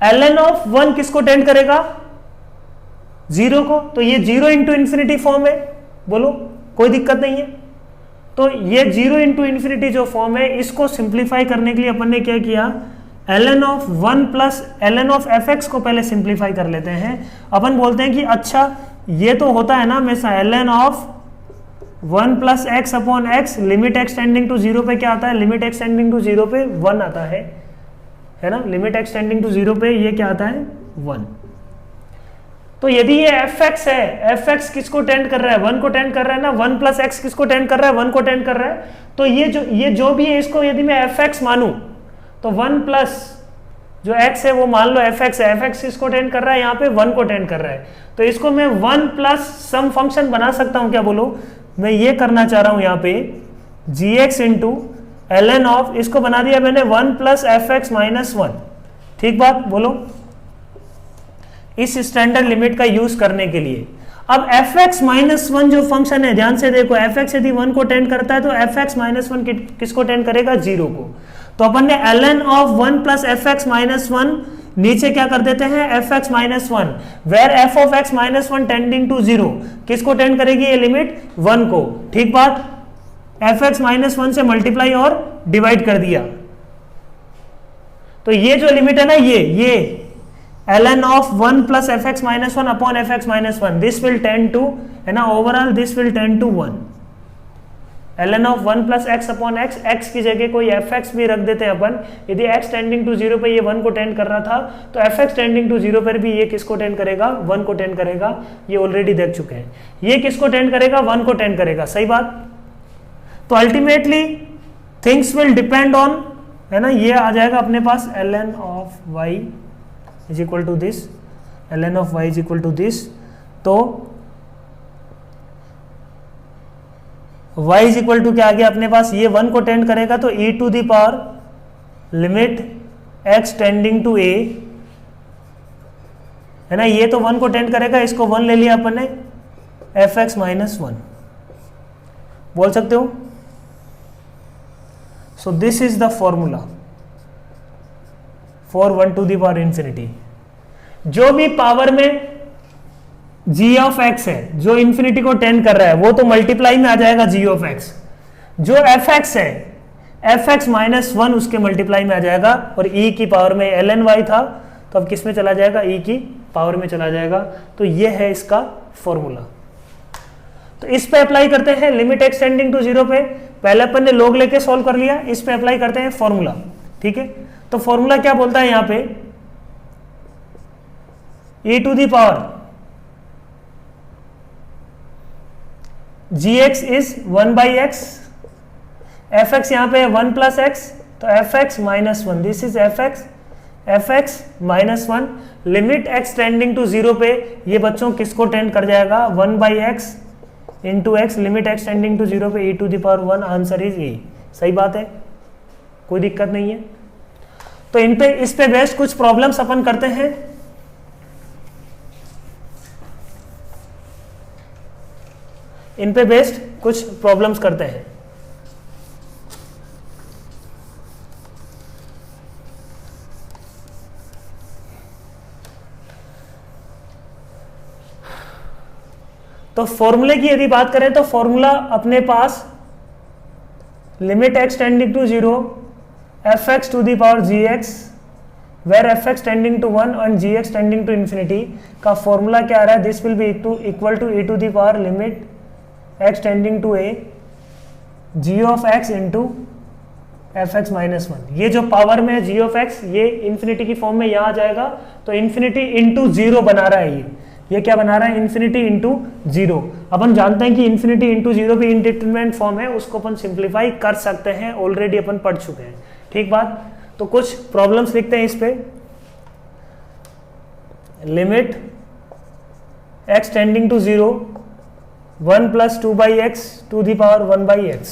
ln ऑफ 1 किसको टेंड करेगा, 0 को। तो ये 0 इंटू इंफिनिटी फॉर्म है, बोलो कोई दिक्कत नहीं है। तो ये 0 इंटू इंफिनिटी जो फॉर्म है, इसको सिंप्लीफाई करने के लिए अपन ने क्या किया, ln of 1 plus ln of F x को पहले सिंप्लीफाई कर लेते हैं। अपन बोलते हैं कि अच्छा ये तो होता है ना हमेशा, ln of 1 plus x upon x, limit x tending to 0 पे क्या आता है, लिमिट एक्स टेंडिंग टू 0 पे 1 आता है ना, लिमिट एक्स टेंडिंग टू 0 पे ये क्या आता है, 1। तो यदि ये एफ एक्स है, एफ एक्स किसको टेंड कर रहा है, 1 को टेंड कर रहा है ना, 1 प्लस एक्स किसको टेंड कर रहा है, 1 को टेंड कर रहा है। तो ये जो भी है, इसको यदि मैं एफ एक्स मानूं, तो 1 प्लस जो x है वो मान लो एफ एक्स है, एफ एक्स किसको टेंड कर रहा है, यहाँ पे 1 को टेंड कर रहा है। तो इसको मैं 1 प्लस सम फंक्शन बना सकता हूं, क्या बोलो, मैं ये करना चाह रहा हूं यहाँ पे जी एक्स इंटू ln ऑफ, इसको बना दिया मैंने 1 प्लस एफ एक्स माइनस 1, ठीक बात, बोलो। इस स्टैंडर्ड लिमिट का यूज करने के लिए। अब fx माइनस वन जो फंक्शन है, ध्यान से देखो, fx यदि 1 को टेंड करता है तो fx माइनस वन किसको टेंड करेगा? 0 को। तो अपन ने ln of 1 plus fx minus one नीचे क्या कर देते हैं? fx minus one, where f of x minus one tending to 0 किसको टेंड करेगी? ये लिमिट 1 को। ठीक बात, fx माइनस वन से मल्टीप्लाई और डिवाइड कर दिया, तो ये जो लिमिट है ना, ये ln of 1 plus f x minus one upon f x minus one, this will tend to, है ना, overall this will tend to 1। ln of 1 plus x upon x, x की जगह कोई एफ एक्स भी रख देते हैं अपन। यदि x टेंडिंग टू 0 पे ये 1 को टेंड कर रहा था, तो एफ एक्स टेंडिंग टू 0 पर भी ये किसको टेंड करेगा? 1 को टेंड करेगा। ये ऑलरेडी देख चुके हैं। ये किसको टेंड करेगा? 1 को टेंड करेगा। सही बात। तो ultimately things will depend on, है ना, ये आ जाएगा अपने पास ln of y is equal to this, ln of y is equal to this. तो y इज इक्वल टू क्या आ गया अपने पास? ये 1 को टेंड करेगा तो e to the power limit x tending to a, है ना, ये तो 1 को टेंड करेगा, इसको 1 ले लिया अपन ने, एफ एक्स माइनस वन बोल सकते हो। So this is the formula for 1 to the power infinity. जो भी पावर में g ऑफ x है, जो इंफिनिटी को टेंड कर रहा है, वो तो मल्टीप्लाई में आ जाएगा g ऑफ x। जो एफ एक्स है, एफ एक्स माइनस वन उसके मल्टीप्लाई में आ जाएगा, और e की पावर में ln y था, तो अब किस में चला जाएगा? e की पावर में चला जाएगा। तो ये है इसका फॉर्मूला। तो इस पे अप्लाई करते हैं लिमिट एक्स टेंडिंग टू 0 पे, पहले अपन ने लॉग लेके सॉल्व कर लिया, इस पे अप्लाई करते हैं फॉर्मूला। ठीक है, तो फॉर्मूला क्या बोलता है यहां पे? e to the power gx is 1 by x, f x यहां पे 1 प्लस एक्स, तो f x minus one, this is f x minus one. Limit x tending to 0 पे ये बच्चों किसको टेंड कर जाएगा? 1 by x into x, limit x tending to 0 पे e to the power 1, answer is e। सही बात है, कोई दिक्कत नहीं है। तो इन पे, इस पे बेस्ड कुछ प्रॉब्लम्स अपन करते हैं। इन पे बेस्ड कुछ प्रॉब्लम्स करते हैं। तो फॉर्मूले की यदि बात करें तो फॉर्मूला अपने पास limit x tending to 0 F X to the power G X, where F X tending to 1 and G X tending to infinity का फॉर्मूला क्या आ रहा है? This will be equal to e to the power limit x tending to a G of X into F x minus one. ये जो power में है G of X, ये इन्फिनिटी की फॉर्म में यहाँ आ जाएगा, तो इन्फिनिटी इंटू 0 बना रहा है ये क्या बना रहा है? Infinity into 0। अपन जानते हैं कि इन्फिनिटी इंटू 0 भी इंडिटरमिनेट फॉर्म है, उसको अपन सिंप्लीफाई कर सकते हैं, ऑलरेडी अपन पढ़ चुके हैं। ठीक बात। तो कुछ प्रॉब्लम्स लिखते हैं इस पे। Limit x tending to 0 1 plus 2 by x to the power 1 by x,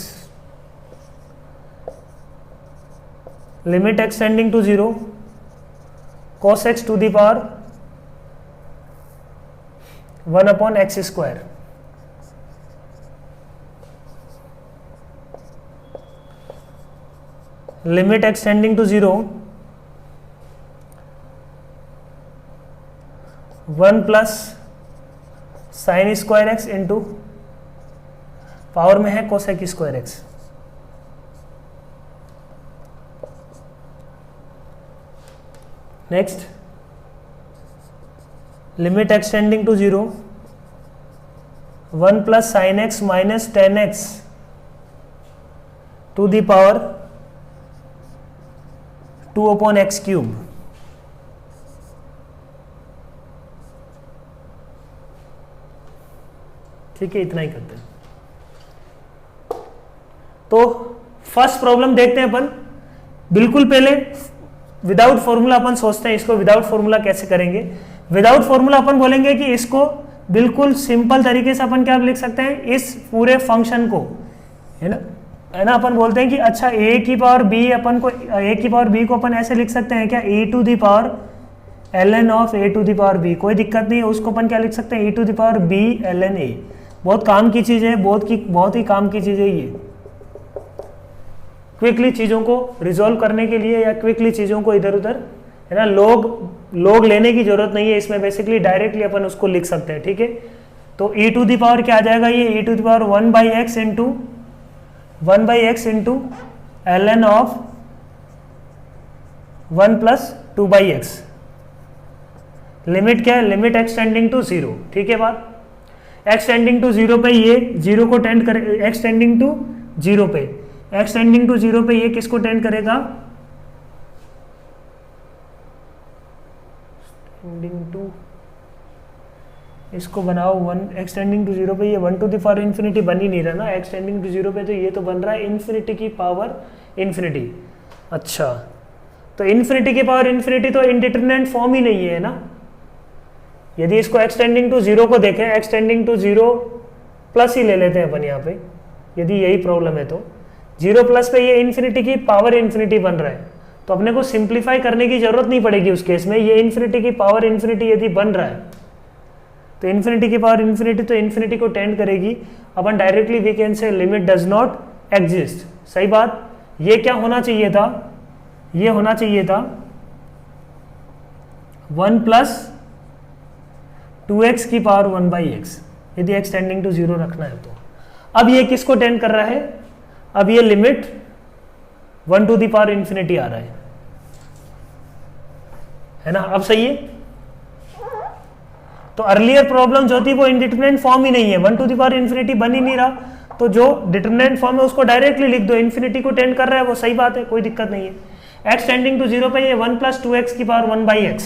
limit x tending to 0 cos x to the power 1 upon x square, limit x tending to 0 1 plus sine square x into power में है cosec square x. Next, limit x tending to 0 1 plus sine x minus tan x to the power 2 upon x cube. ठीक है, इतना ही करते हैं। तो first problem देखते हैं अपन। बिल्कुल पहले विदाउट फॉर्मूला अपन सोचते हैं इसको विदाउट फॉर्मूला कैसे करेंगे। विदाउट फॉर्मूला अपन बोलेंगे कि इसको बिल्कुल सिंपल तरीके से अपन क्या लिख सकते हैं, इस पूरे फंक्शन को, है ना, अपन बोलते हैं कि अच्छा a की पावर b, अपन को a की पावर b को अपन ऐसे लिख सकते हैं क्या? a to the power ln of a to the power b, कोई दिक्कत नहीं है, उसको अपन क्या लिख सकते हैं, e to the power b ln a। बहुत काम की चीज़ है, बहुत ही काम की चीज़ है ये, क्विकली चीज़ों को रिजॉल्व करने के लिए या क्विकली चीज़ों को इधर उधर, है ना, लोग लेने की जरूरत नहीं है इसमें, बेसिकली डायरेक्टली अपन उसको लिख सकते हैं, ठीक है। तो e टू द पावर क्या आ जाएगा, ये e to the power 1/x into ln of 1 plus 2/x। Limit क्या है, लिमिट x टेंडिंग टू 0, ठीक है बात। x टेंडिंग टू 0 पे ये 0 को टेंड करे, x टेंडिंग टू 0 पे, x टेंडिंग टू 0 पे ये किसको टेंड करेगा, टू, इसको बनाओ 1, एक्सटेंडिंग टू 0 पे ये 1 टू द पावर इन्फिनिटी बन ही नहीं रहा ना, एक्सटेंडिंग टू 0 पे तो ये तो बन रहा है इन्फिनिटी की पावर इन्फिनिटी। अच्छा, तो इन्फिनिटी की पावर इन्फिनिटी तो इंडिटरमिनेट फॉर्म ही नहीं है ना। यदि इसको एक्सटेंडिंग टू 0 को देखें, एक्सटेंडिंग टू 0 प्लस ही ले लेते हैं अपन यहाँ पे, यदि यही प्रॉब्लम है तो 0 प्लस पे ये इन्फिनिटी की पावर इन्फिनिटी बन रहा है, तो अपने को सिंप्लीफाई करने की जरूरत नहीं पड़ेगी उस केस में। ये इन्फिनिटी की पावर इन्फिनिटी यदि बन रहा है तो इन्फिनिटी की पावर इन्फिनिटी तो इन्फिनिटी को टेंड करेगी, अपन directly we can say limit does not exist. सही बात। ये क्या होना चाहिए था, ये होना चाहिए था 1 प्लस 2x की पावर 1/x, यदि x टेंडिंग टू 0 रखना है तो। अब ये किसको टेंड कर रहा है, अब ये limit 1 to the power infinity आ रहा है ना। अब सही है। तो अर्लियर प्रॉब्लम जो थी वो इंडिटरमिनेट फॉर्म ही नहीं है, 1 टू द पावर इन्फिनिटी बन ही नहीं रहा, तो जो डिटरमिनेंट फॉर्म है उसको डायरेक्टली लिख दो, इन्फिनिटी को टेंड कर रहा है वो सही बात है, कोई दिक्कत नहीं है। x टेंडिंग टू 0 पे ये 1 प्लस 2x की power 1/x,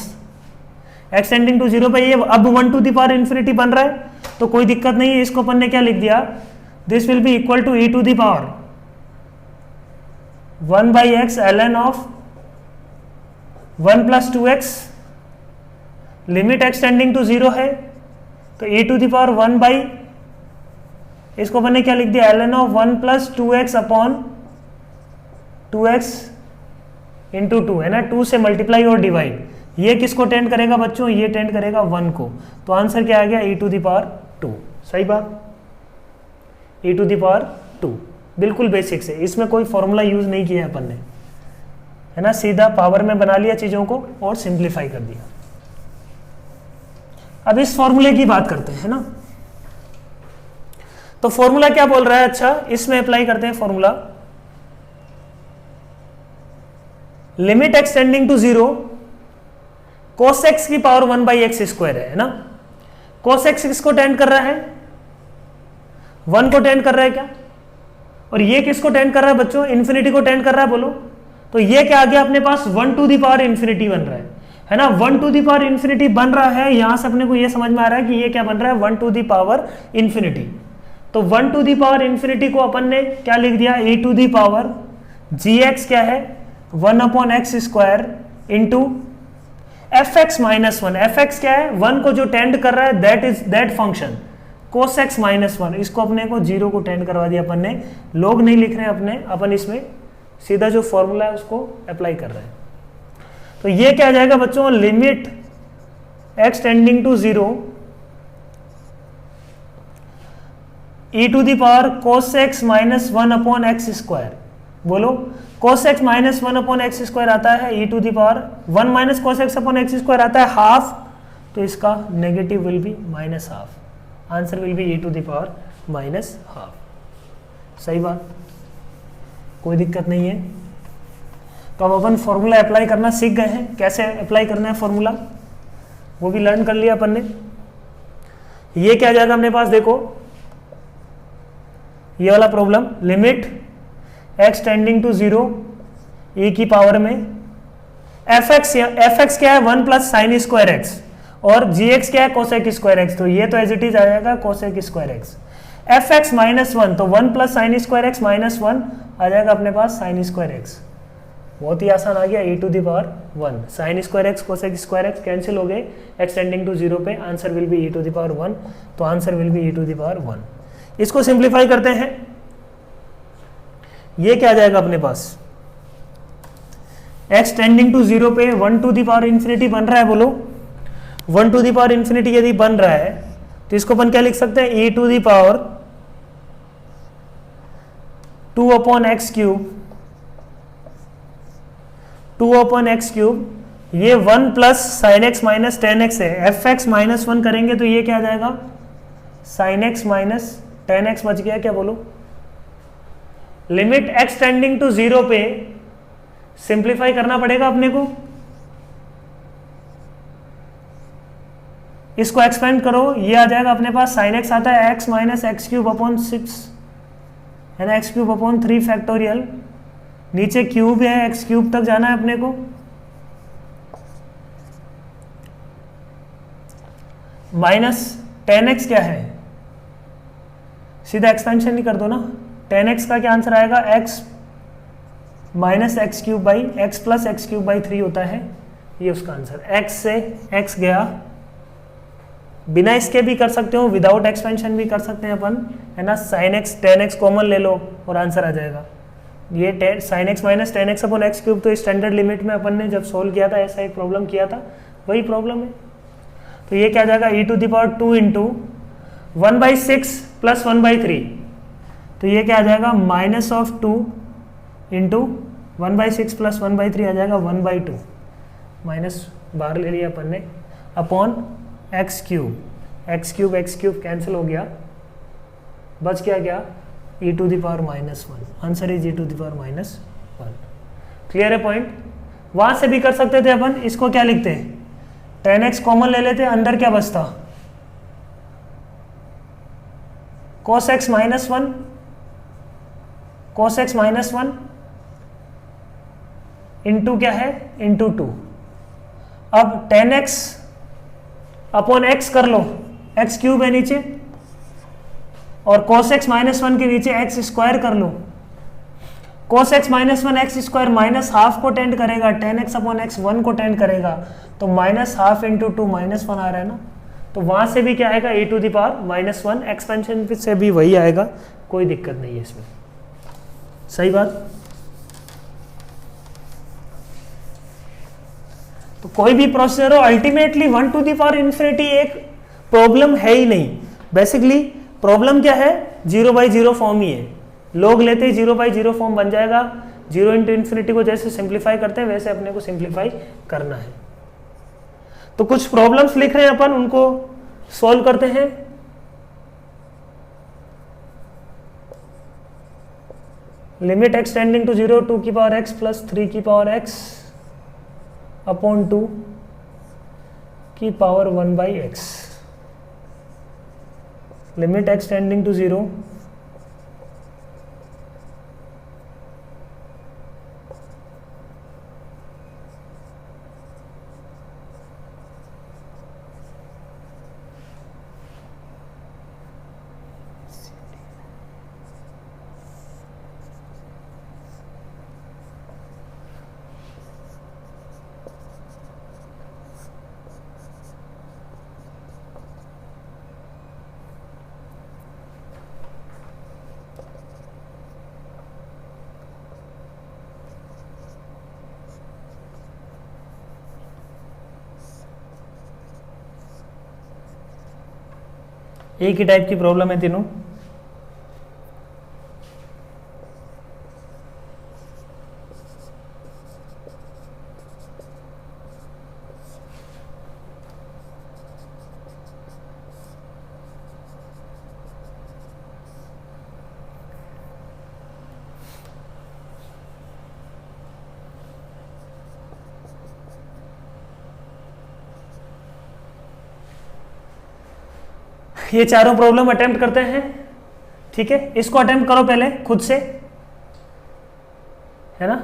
x tending to 0 पे ये अब 1 टू द पावर इन्फिनिटी बन रहा है, तो कोई दिक्कत नहीं है। इसको अपन ने क्या लिख दिया, this will be equal to e to the power 1/x ln of 1 plus 2x, limit x tending to 0 है तो e to the power 1 by, इसको मैंने क्या लिख दिया, ln of 1 plus 2x upon 2x into 2, है ना, 2 से मल्टीप्लाई और डिवाइड। ये किसको टेंड करेगा बच्चों, ये टेंड करेगा 1 को, तो आंसर क्या आ गया, e टू द पावर 2। सही बात, e टू द पावर 2 बिल्कुल बेसिक से, इसमें कोई फॉर्मूला यूज नहीं किया अपन ने, है ना, सीधा पावर में बना लिया चीजों को और सिंप्लीफाई कर दिया। अब इस फॉर्मूले की बात करते हैं ना, तो फॉर्मूला क्या बोल रहा है, अच्छा इसमें अप्लाई करते हैं formula, limit x tending to 0 cos x की पावर 1/x स्क्वायर है ना। cos x किसको टेंड कर रहा है, 1 को टेंड कर रहा है क्या, और ये किसको टेंड कर रहा है बच्चों, इन्फिनिटी को टेंड कर रहा है, बोलो। तो ये क्या आ गया अपने पास, 1 टू द पावर इन्फिनिटी बन रहा है ना, 1 टू द पावर इन्फिनिटी बन रहा है। यहां से अपने को ये समझ में आ रहा है कि ये क्या बन रहा है, 1 टू द पावर इन्फिनिटी। तो 1 टू दी पावर इन्फिनिटी को अपन ने क्या लिख दिया, e to the power gx क्या है 1/x square into fx minus 1। fx क्या है, 1 को जो टेंड कर रहा है that function cos x minus 1, इसको अपने को 0 को टेंड करवा दिया अपन ने। लोग नहीं लिख रहे हैं अपने, अपन इसमें सीधा जो फॉर्मूला है उसको अप्लाई कर रहे हैं। तो ये क्या आ जाएगा बच्चों, limit x tending to 0 e to the power cos x minus 1/x square. बोलो, cos x minus 1/x square आता है e to the power 1 minus cos x upon x square आता है हाफ, तो इसका negative will be minus half, answer will be e to the power minus half. सही बात, कोई दिक्कत नहीं है। तो अब अपन फॉर्मूला अप्लाई करना सीख गए हैं, कैसे अप्लाई करना है फॉर्मूला वो भी लर्न कर लिया अपन ने। ये क्या आ जाएगा अपने पास, देखो ये वाला problem, limit x tending to 0 e की पावर में fx क्या है 1 प्लस साइन स्क्वायर एक्स और gx क्या है कोसेक स्क्वायर एक्स, तो ये तो एज इट इज आ जाएगा cosec square x. fx minus 1 तो 1 plus sine square x minus 1 आ जाएगा अपने पास साइन स्क्वायर एक्स। बहुत ही आसान आ गया, e to the power 1 sine square x cosec square x cancel हो गए, x टेंडिंग टू 0 पे answer will be e to the power 1, तो answer will be e to the power 1। इसको simplify करते हैं, ये क्या आ जाएगा अपने पास, x टेंडिंग टू 0 पे 1 टू द पावर इंफिनिटी बन रहा है, बोलो 1 टू द पावर इंफिनिटी यदि बन रहा है तो इसको अपन क्या लिख सकते हैं, e to the power 2 upon x cube, 2 upon x cube, ये 1 plus sine x minus tan x है, एफ एक्स माइनस 1 करेंगे तो ये क्या आ जाएगा, sine x minus tan x बच गया, क्या बोलो। लिमिट एक्स टेंडिंग टू 0 पे सिंप्लीफाई करना पड़ेगा अपने को, इसको एक्सपेंड करो, ये आ जाएगा अपने पास, साइन एक्स आता है x minus x cube upon 6 है ना, एक्स क्यूब अपॉन 3 फैक्टोरियल, नीचे क्यूब है, एक्स क्यूब तक जाना है अपने को, माइनस टेन एक्स क्या है, सीधा एक्सपेंशन ही कर दो ना, टेन एक्स का क्या आंसर आएगा, x minus x cube by x plus x cube by 3 होता है, ये उसका आंसर। एक्स से एक्स गया, बिना इसके भी कर सकते हो, विदाउट एक्सपेंशन भी कर सकते हैं अपन, है ना, sine x ten x common ले लो और आंसर आ जाएगा। ये sign x minus tan x upon x cube तो स्टैंडर्ड लिमिट में अपन ने जब सोल्व किया था, ऐसा एक प्रॉब्लम किया था, वही प्रॉब्लम है। तो ये क्या आ जाएगा, e to the power 2 into 1/6 plus 1/3, तो ये क्या आ जाएगा, माइनस ऑफ 2 इंटू 1/6 प्लस 1/3 आ जाएगा 1/2, माइनस बाहर ले लिया अपन ने, अपॉन एक्स क्यूब कैंसिल हो गया, बच क्या गया, e to the power -1, answer is e to the power -1। Clear है पॉइंट। वहां से भी कर सकते थे अपन, इसको क्या लिखते हैं, 10x कॉमन ले लेते, अंदर क्या बचता, cos x -1, cos x -1 into क्या है, इंटू 2। अब 10x अपॉन x कर लो, x क्यूब है नीचे, और cos x -1 के नीचे x स्क्वायर कर लो, cos x -1 x square minus half को टेंड करेगा, 10x अपॉन x 1 को टेंड करेगा, तो माइनस हाफ इंटू 2 -1 आ रहा है ना, तो वहां से भी क्या आएगा, e to the power -1, expansion से भी वही आएगा, कोई दिक्कत नहीं है इसमें, सही बात। तो कोई भी प्रोसेसर हो, ultimately 1 to the power infinity एक प्रॉब्लम है ही नहीं। बेसिकली प्रॉब्लम क्या है, 0/0 फॉर्म ही है, लोग लेते ही 0/0 फॉर्म बन जाएगा, 0 इंटू इन्फिनिटी को जैसे सिंप्लीफाई करते हैं वैसे अपने को सिंप्लीफाई करना है। तो कुछ प्रॉब्लम्स लिख रहे हैं अपन, उनको सॉल्व करते हैं। लिमिट एक्स टेंडिंग टू 0 2 की पावर x प्लस 3 की पावर x अपॉन 2 की power 1/x, limit x tending to 0 एक ही टाइप की प्रॉब्लम है तीनों। ये चारों प्रॉब्लम अटेम्प्ट करते हैं, ठीक है। इसको अटेम्प्ट करो पहले खुद से, है ना,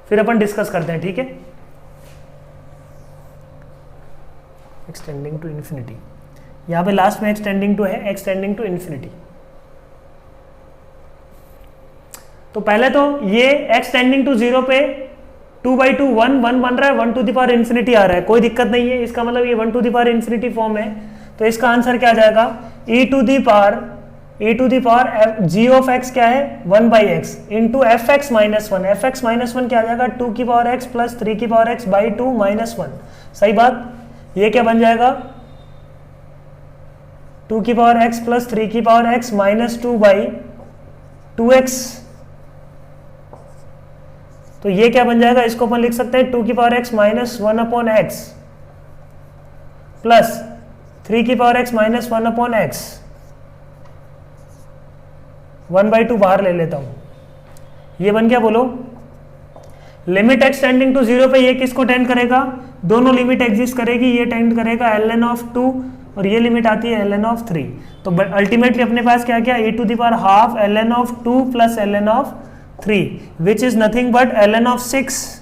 फिर अपन डिस्कस करते हैं, ठीक है। एक्सटेंडिंग टू इन्फिनिटी, यहां पे लास्ट में एक्सटेंडिंग टू है, एक्सटेंडिंग टू इन्फिनिटी। तो पहले तो ये एक्सटेंडिंग टू 0 पे 2/2 1 बन रहा है, 1 टू द पावर इन्फिनिटी आ रहा है, कोई दिक्कत नहीं है, इसका मतलब ये 1 to the power infinity form है। तो इसका आंसर क्या आ जाएगा, e to the power e to the power g of x क्या है 1/x into F x minus one, f x minus one क्या आ जाएगा 2 की पावर x प्लस 3 की पावर x बाई 2 माइनस 1। सही बात, ये क्या बन जाएगा 2 की पावर x प्लस 3 की power x minus 2 by 2x। तो ये क्या बन जाएगा, इसको अपन लिख सकते हैं 2 की power x minus 1 upon x plus 3 की power x minus 1 upon x. 1/2 बाहर ले लेता हूं, ये बन गया। बोलो लिमिट x टेंडिंग टू 0 पे ये किसको टेंड करेगा, दोनों लिमिट एग्जिस्ट करेगी, ये टेंड करेगा ln ऑफ 2 और ये लिमिट आती है ln ऑफ 3। तो अल्टीमेटली अपने पास क्या क्या e to the power half ln of 2 plus ln of 3 which is nothing but ln of 6।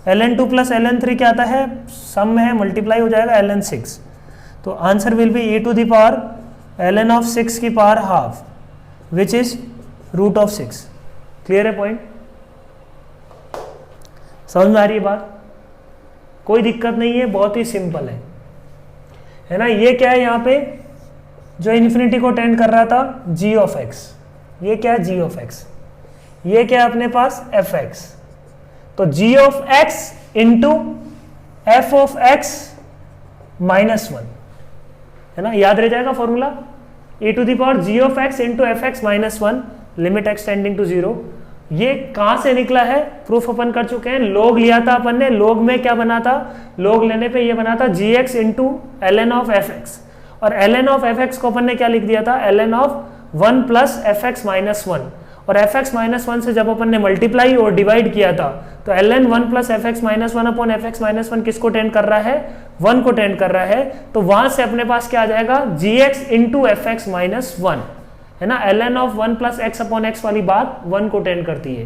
ln 2 plus ln 3 क्या आता है, सम में है, मल्टीप्लाई हो जाएगा ln 6। तो answer will be e to the power ln of 6 की power half which is root of 6। Clear है पॉइंट, समझ में आ रही है बात, कोई दिक्कत नहीं है, बहुत ही सिंपल है ना। ये क्या है यहाँ पे जो इन्फिनिटी को टेंड कर रहा था g ऑफ x, ये क्या है g ऑफ x, ये क्या है अपने पास एफ एक्स। तो g of x into f of x minus 1 है ना, याद रह जाएगा formula e to the power g of x into F x minus 1 limit x tending to 0। ये कहां से निकला है, प्रूफ अपन कर चुके हैं, लोग लिया था अपन ने, लोग में क्या बना था, लोग लेने पे ये बना था gx into ln of F x, और ln ऑफ एफ एक्स को अपन ने क्या लिख दिया था ln of 1 plus f x minus 1, और एफ एक्स माइनस 1 से जब अपन ने मल्टीप्लाई और डिवाइड किया था तो ln 1 plus f x minus 1 upon f x minus 1 किसको टेंड कर रहा है, 1 को टेंड कर रहा है। तो वहां से अपने पास क्या आ जाएगा gx into F x minus 1 है ना, ln of 1 plus x upon x वाली बात 1 को टेंड करती है।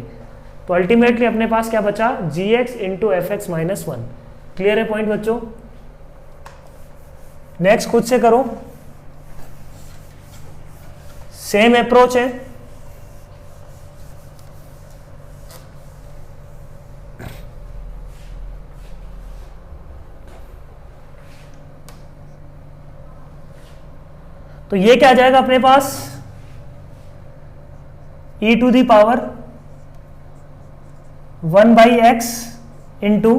तो अल्टीमेटली अपने पास क्या बचा gx into F x minus 1। Clear है पॉइंट बच्चों, नेक्स्ट खुद से करो, सेम अप्रोच है। तो ये क्या आ जाएगा अपने पास e to the power 1/x into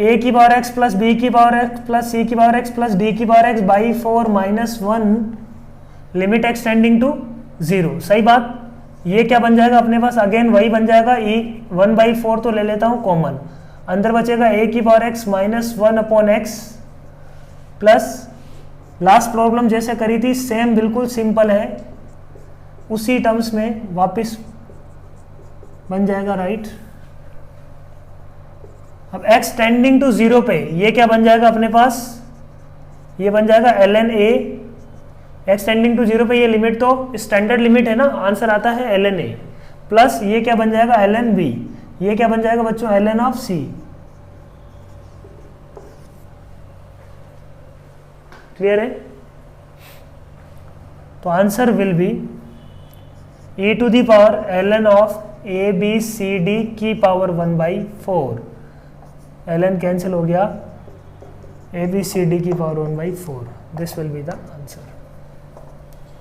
a की पावर x प्लस b की पावर x प्लस c की पावर x प्लस d की power x by 4 minus 1 limit x tending to 0। सही बात, ये क्या बन जाएगा अपने पास, अगेन वही बन जाएगा e 1/4 तो ले लेता हूं कॉमन, अंदर बचेगा a की power x minus 1 upon x plus last problem जैसे करी थी सेम बिल्कुल सिंपल है, उसी टर्म्स में वापस बन जाएगा राइट। अब x टेंडिंग टू 0 पे ये क्या बन जाएगा अपने पास, ये बन जाएगा ln a, x tending to 0 पे ये लिमिट तो स्टैंडर्ड लिमिट है ना, आंसर आता है ln a प्लस ये क्या बन जाएगा ln b, ये क्या बन जाएगा बच्चों ln ऑफ c। क्लियर है, तो answer will be e to the power ln of A B C D की पावर 1/4, ln कैंसिल हो गया, ए बी सी डी की power 1/4, this will be the answer.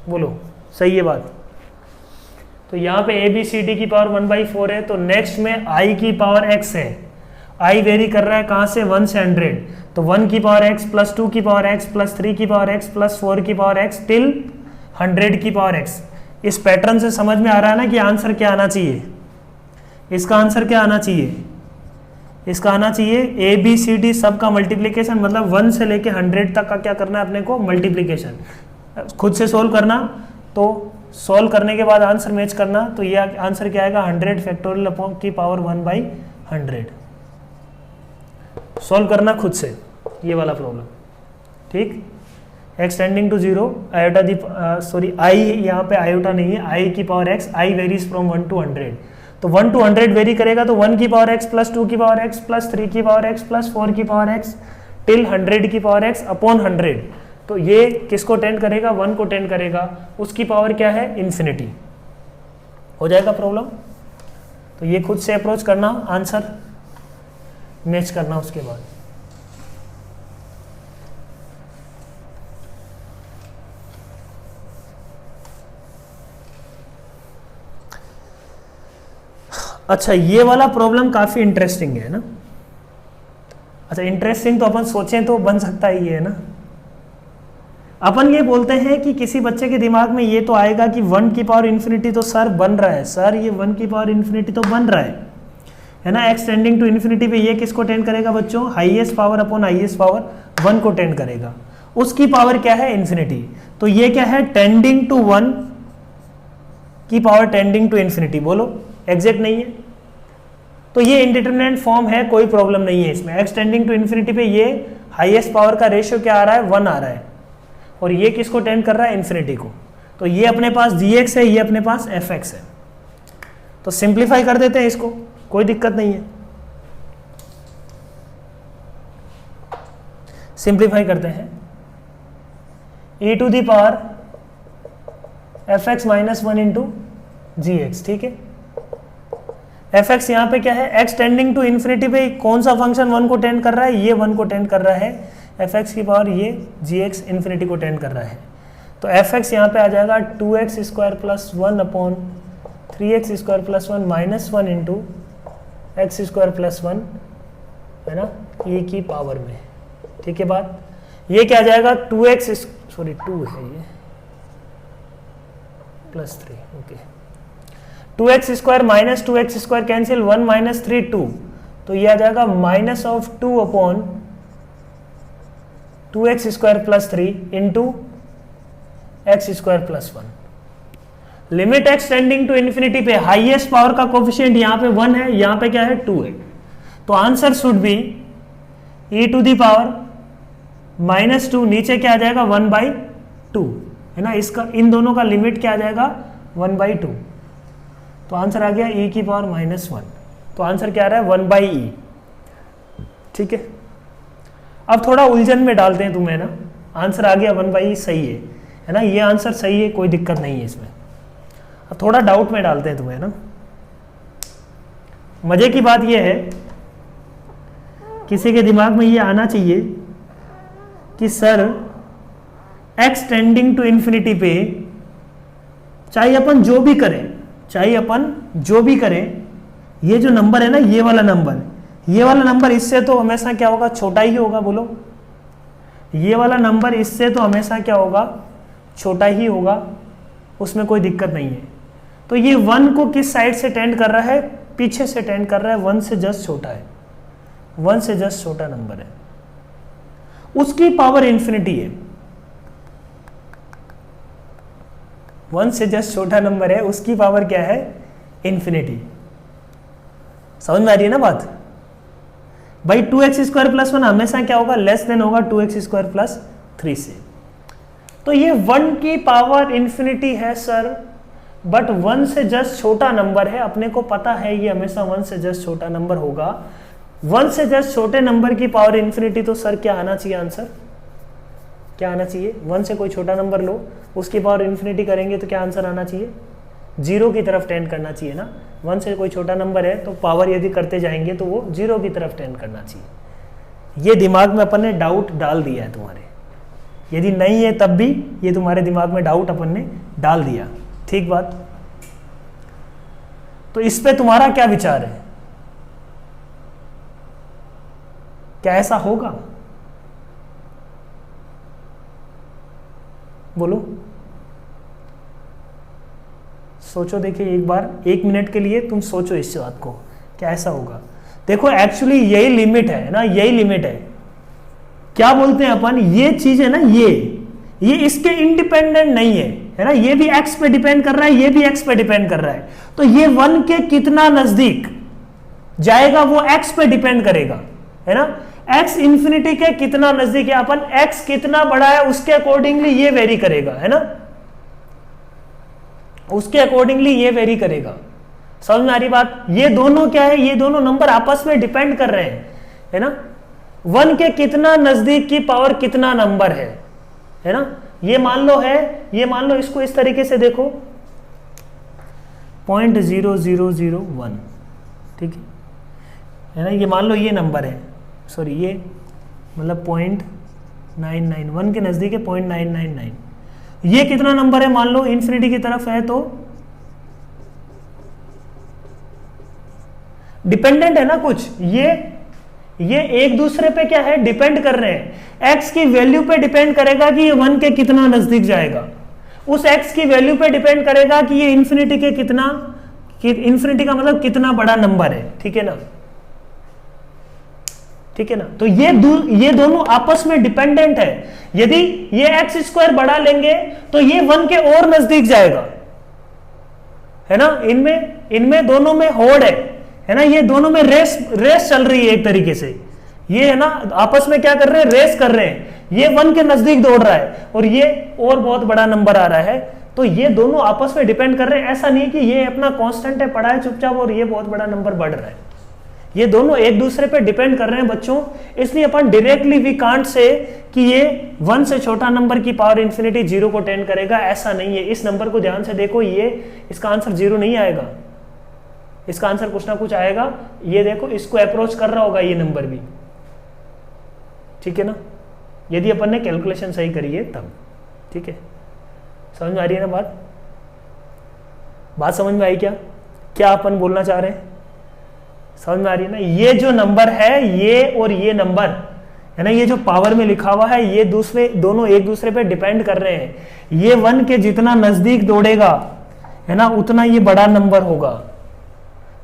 बोलो सही है बात, तो यहाँ पे ए बी सी डी की पावर 1/4 है, तो नेक्स्ट में i की पावर x है, i वेरी कर रहा है कहाँ से 1 से 100, तो 1 की पावर x प्लस 2 की पावर x प्लस 3 की पावर x प्लस 4 की पावर x टिल 100 की पावर x। इस पैटर्न से समझ में आ रहा है ना कि आंसर क्या आना चाहिए, इसका आंसर क्या आना चाहिए, इसका आना चाहिए ए बी सी डी सब का मल्टीप्लीकेशन, मतलब 1 से लेके 100 तक का क्या करना है अपने को मल्टीप्लीकेशन, खुद से सोल्व करना, तो सोल्व करने के बाद आंसर मैच करना, तो ये आंसर क्या आएगा 100 फैक्टोरियल अपॉन की पावर 1/100। सोल्व करना खुद से ये वाला प्रॉब्लम, ठीक। x tending to 0 iota the sorry i यहाँ पे आयोटा नहीं है, i की power x, i varies from 1 to 100, तो 1 to 100 वेरी करेगा, तो 1 की पावर x प्लस 2 की पावर x प्लस 3 की पावर x प्लस 4 की पावर x टिल 100 की पावर x अपॉन 100, तो ये किसको टेंड करेगा 1 को टेंड करेगा, उसकी पावर क्या है इन्फिनिटी। हो जाएगा प्रॉब्लम, तो ये खुद से अप्रोच करना, आंसर मैच करना उसके बाद। अच्छा, ये वाला प्रॉब्लम काफी इंटरेस्टिंग है ना। अच्छा, इंटरेस्टिंग तो अपन सोचें तो बन सकता ही है ना। अपन ये बोलते हैं कि किसी बच्चे के दिमाग में ये तो आएगा कि 1 की पावर इन्फिनिटी तो सर बन रहा है, सर ये 1 की पावर इन्फिनिटी तो बन रहा है ना। एक्स टेंडिंग टू इन्फिनिटी पे ये किसको टेंड करेगा बच्चों, highest power upon highest power 1 को टेंड करेगा। उसकी पावर क्या है, इन्फिनिटी। तो ये क्या है, टेंडिंग टू 1 की पावर टेंडिंग टू इन्फिनिटी। बोलो एग्जैक्ट नहीं है? तो ये इंडिटरमिनेंट फॉर्म है, कोई प्रॉब्लम नहीं है इसमें। एक्स टेंडिंग टू इन्फिनिटी पे ये हाईएस्ट पावर का रेशियो क्या आ रहा है, 1 आ रहा है, और ये किसको टेंड कर रहा है, इन्फिनिटी को। तो ये अपने पास gx है, ये अपने पास fx है। तो सिंप्लीफाई कर देते हैं इसको, कोई दिक्कत नहीं है। सिंप्लीफाई करते हैं, e to the power fx minus 1 into gx, ठीक है। fx यहाँ पे क्या है, x टेंडिंग टू इन्फिनिटी पे कौन सा फंक्शन 1 को टेंड कर रहा है, ये 1 को टेंड कर रहा है। fx की पावर ये gx इन्फिनिटी को टेंड कर रहा है। तो fx यहाँ पे आ जाएगा 2x square plus 1 upon 3x square plus 1 minus 1 into x square plus 1, है ना, e की पावर में, ठीक है बात। ये क्या आ जाएगा, 2x सॉरी 2 है ये plus 3, okay. 2x square minus 2x square cancel, 1 minus 3 2, तो ये आ जाएगा minus of 2 upon 2x square plus 3 into x square plus 1। Limit x tending to infinity पे हाईएस्ट पावर का कोफिशिएंट यहाँ पे 1 है, यहाँ पे क्या है 2 है। तो answer should be e to the power minus 2, नीचे क्या आ जाएगा 1/2, है ना। इसका इन दोनों का लिमिट क्या आ जाएगा 1/2। तो आंसर आ गया e की पावर माइनस 1। तो आंसर क्या आ रहा है 1/e, ठीक है। अब थोड़ा उलझन में डालते हैं तुम्हें ना, आंसर आ गया 1/e सही है ना, ये आंसर सही है, कोई दिक्कत नहीं है इसमें। अब थोड़ा डाउट में डालते हैं तुम्हें ना। मजे की बात ये है, किसी के दिमाग में ये आना चाहिए कि sir x tending to infinity पे चाहे अपन जो भी करें, ये जो नंबर है ना, ये वाला नंबर इससे तो हमेशा क्या होगा, छोटा ही होगा। बोलो, ये वाला नंबर इससे तो हमेशा क्या होगा, छोटा ही होगा, उसमें कोई दिक्कत नहीं है। तो ये 1 को किस साइड से टेंड कर रहा है, पीछे से टेंड कर रहा है, 1 से जस्ट छोटा है, 1 से जस्ट छोटा नंबर है, उसकी पावर इन्फिनिटी है। 1 से जस्ट छोटा नंबर है, उसकी पावर क्या है, इन्फिनिटी। समझ में आ रही है ना बात भाई। 2x स्क्वायर प्लस 1 हमेशा क्या होगा, लेस देन होगा 2x स्क्वायर प्लस 3 से। तो ये 1 की पावर इन्फिनिटी है सर, बट 1 से जस्ट छोटा नंबर है, अपने को पता है ये हमेशा 1 से जस्ट छोटा नंबर होगा। 1 से जस्ट छोटे नंबर की पावर इन्फिनिटी, तो सर क्या आना चाहिए आंसर, क्या आना चाहिए, 1 से कोई छोटा नंबर लो, उसकी पावर इन्फिनिटी करेंगे तो क्या आंसर आना चाहिए, 0 की तरफ टेंड करना चाहिए ना। 1 से कोई छोटा नंबर है तो पावर यदि करते जाएंगे तो वो 0 की तरफ टेंड करना चाहिए। ये दिमाग में अपन ने डाउट डाल दिया है तुम्हारे, यदि नहीं है तब भी ये तुम्हारे दिमाग में डाउट अपन ने डाल दिया, ठीक बात। तो इस पे तुम्हारा क्या विचार है, क्या ऐसा होगा, बोलो, सोचो। देखिए एक बार 1 मिनट के लिए तुम सोचो इस बात को, क्या ऐसा होगा। देखो एक्चुअली यही लिमिट है ना, यही लिमिट है। क्या बोलते हैं अपन, ये चीज है ना, ये इसके इंडिपेंडेंट नहीं है ना, ये भी x पे डिपेंड कर रहा है, ये भी x पे डिपेंड कर रहा है। तो ये 1 के कितना नजदीक जाएगा वो x पे डिपेंड करेगा, है ना। x इन्फिनिटी के कितना नजदीक है, अपन x कितना बड़ा है उसके अकॉर्डिंगली ये वेरी करेगा, है ना, उसके अकॉर्डिंगली ये वेरी करेगा। समझ में आ रही बात। ये दोनों क्या है, ये दोनों नंबर आपस में डिपेंड कर रहे हैं, है ना। 1 के कितना नजदीक की पावर कितना नंबर है ना। ये मान लो है, ये मान लो, इसको इस तरीके से देखो 0.0001, ठीक है ना। ये मान लो ये नंबर है, सॉरी ये मतलब 0.991 के नजदीक है, 0.999। ये कितना नंबर है, मान लो इन्फिनिटी की तरफ है तो डिपेंडेंट है ना कुछ, ये एक दूसरे पे क्या है, डिपेंड कर रहे हैं। x की वैल्यू पे डिपेंड करेगा कि ये 1 के कितना नजदीक जाएगा, उस x की वैल्यू पे डिपेंड करेगा कि ये इंफिनिटी के कितना, इंफिनिटी का मतलब कितना बड़ा नंबर है, ठीक है ना, ठीक है ना। तो ये दोनों आपस में डिपेंडेंट है। यदि ये एक्स स्क्वायर बढ़ा लेंगे तो ये 1 के और नजदीक जाएगा, है ना। इनमें दोनों में होड़ है ना, ये दोनों में रेस चल रही है एक तरीके से, ये है ना आपस में क्या कर रहे हैं, रेस कर रहे हैं। ये 1 के नजदीक दौड़ रहा है और ये और बहुत बड़ा नंबर आ रहा है, तो ये दोनों आपस में डिपेंड कर रहे हैं। ऐसा नहीं कि ये अपना कांस्टेंट है, पड़ा है चुपचाप और ये बहुत बड़ा नंबर बढ़ रहा है, ये दोनों एक दूसरे पे डिपेंड कर रहे हैं बच्चों। इसलिए अपन डायरेक्टली वी कांट से कि ये 1 से छोटा नंबर की पावर इंफिनिटी 0 को टेंड करेगा, ऐसा नहीं है। इस नंबर को ध्यान से देखो, ये इसका आंसर 0 नहीं आएगा, इसका आंसर कुछ ना कुछ आएगा। ये देखो इसको अप्रोच कर रहा होगा ये नंबर भी, ठीक है ना, यदि अपन ने कैलकुलेशन सही करी है तब, ठीक है। समझ में आ रही है ना बात समझ में आई क्या अपन बोलना चाह रहे हैं, समझ में आ रही है ना। ये जो नंबर है, ये और ये नंबर है ना, ये जो पावर में लिखा हुआ है, ये दोनों एक दूसरे पे डिपेंड कर रहे हैं। ये 1 के जितना नजदीक दौड़ेगा है ना, उतना ये बड़ा नंबर होगा।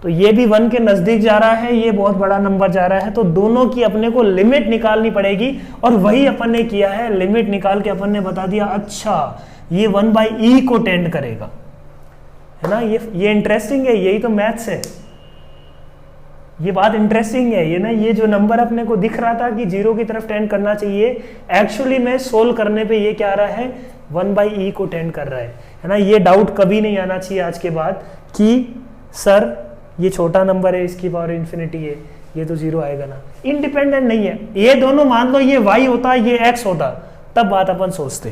तो ये भी 1 के नजदीक जा रहा है, ये बहुत बड़ा नंबर जा रहा है, तो दोनों की अपने को लिमिट निकालनी पड़ेगी। और वही अपन ने किया है, लिमिट निकाल के अपन ने बता दिया अच्छा ये 1/e को टेंड करेगा, है ना। ये इंटरेस्टिंग है, यही तो मैथ्स है, ये बात इंटरेस्टिंग है। ये ना, ये जो नंबर अपने को दिख रहा था कि 0 की तरफ टेंड करना चाहिए, एक्चुअली में सोल्व करने पे ये क्या आ रहा है, 1/e को टेंड कर रहा है ना। ये डाउट कभी नहीं आना चाहिए आज के बाद कि सर ये छोटा नंबर है, इसकी पावर इंफिनिटी है, ये तो 0 आएगा ना। इंडिपेंडेंट नहीं है ये दोनों, मान लो ये y होता, ये x होता, तब बात अपन सोचते,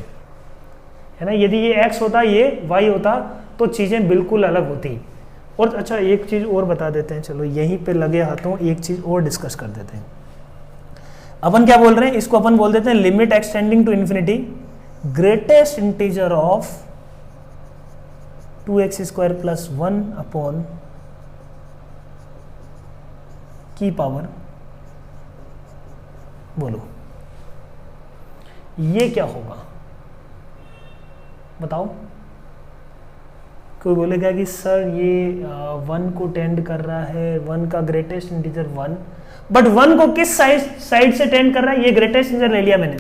है ना। यदि ये x होता, ये y होता, तो चीजें बिल्कुल अलग होती। और अच्छा एक चीज और बता देते हैं, चलो यहीं पे लगे हाथों एक चीज और डिस्कस कर देते हैं। अपन क्या बोल रहे हैं, इसको अपन बोल देते हैं limit extending to infinity greatest integer of 2x² + 1 upon की पावर, बोलो ये क्या होगा, बताओ। कोई बोलेगा कि सर ये 1 को टेंड कर रहा है, 1 का ग्रेटेस्ट इंटीजर 1, बट 1 को किस साइड से टेंड कर रहा है, ये ग्रेटेस्ट इंटीजर ले लिया मैंने,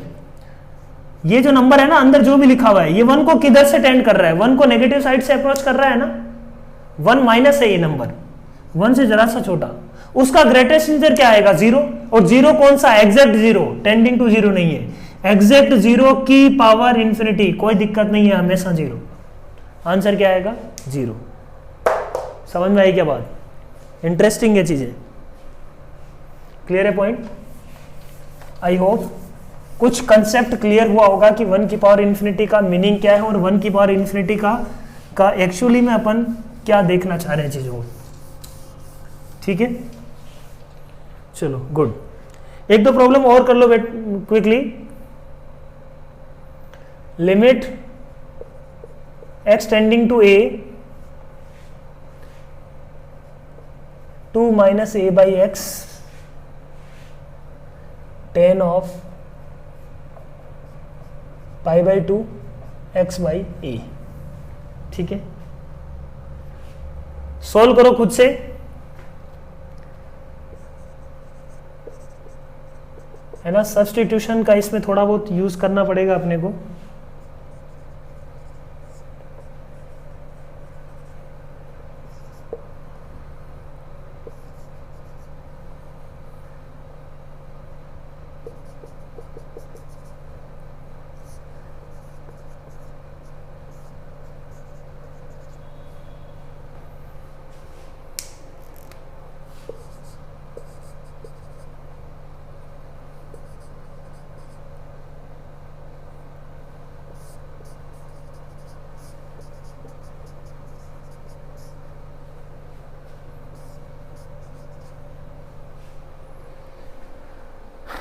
ये जो नंबर है ना अंदर जो भी लिखा हुआ है, ये 1 को किधर से टेंड कर रहा है, 1 को नेगेटिव साइड से अप्रोच कर रहा है ना। 1 माइनस है ये नंबर, 1 से जरा सा छोटा, उसका ग्रेटेस्ट इंटीजर क्या आएगा, 0। और 0 कौन सा, एग्जैक्ट 0, टेंडिंग टू 0 नहीं है, एग्जैक्ट 0 की पावर इंफिनिटी, कोई दिक्कत नहीं है, हमेशा 0। आंसर क्या आएगा, 0। समझ में आई क्या बात, इंटरेस्टिंग है चीजें, क्लियर है पॉइंट। आई होप कुछ कंसेप्ट क्लियर हुआ होगा कि 1 की पावर इंफिनिटी का मीनिंग क्या है और 1 की पावर इंफिनिटी का एक्चुअली में अपन क्या देखना चाह रहे हैं चीजों को, ठीक है। चलो गुड, एक दो प्रॉब्लम और कर लो quickly. Limit x tending to a 2 - a/x tan of π/2 x/a, ठीक है। सोल्व करो खुद से, है ना। सब्स्टिट्यूशन का इसमें थोड़ा बहुत यूज करना पड़ेगा अपने को।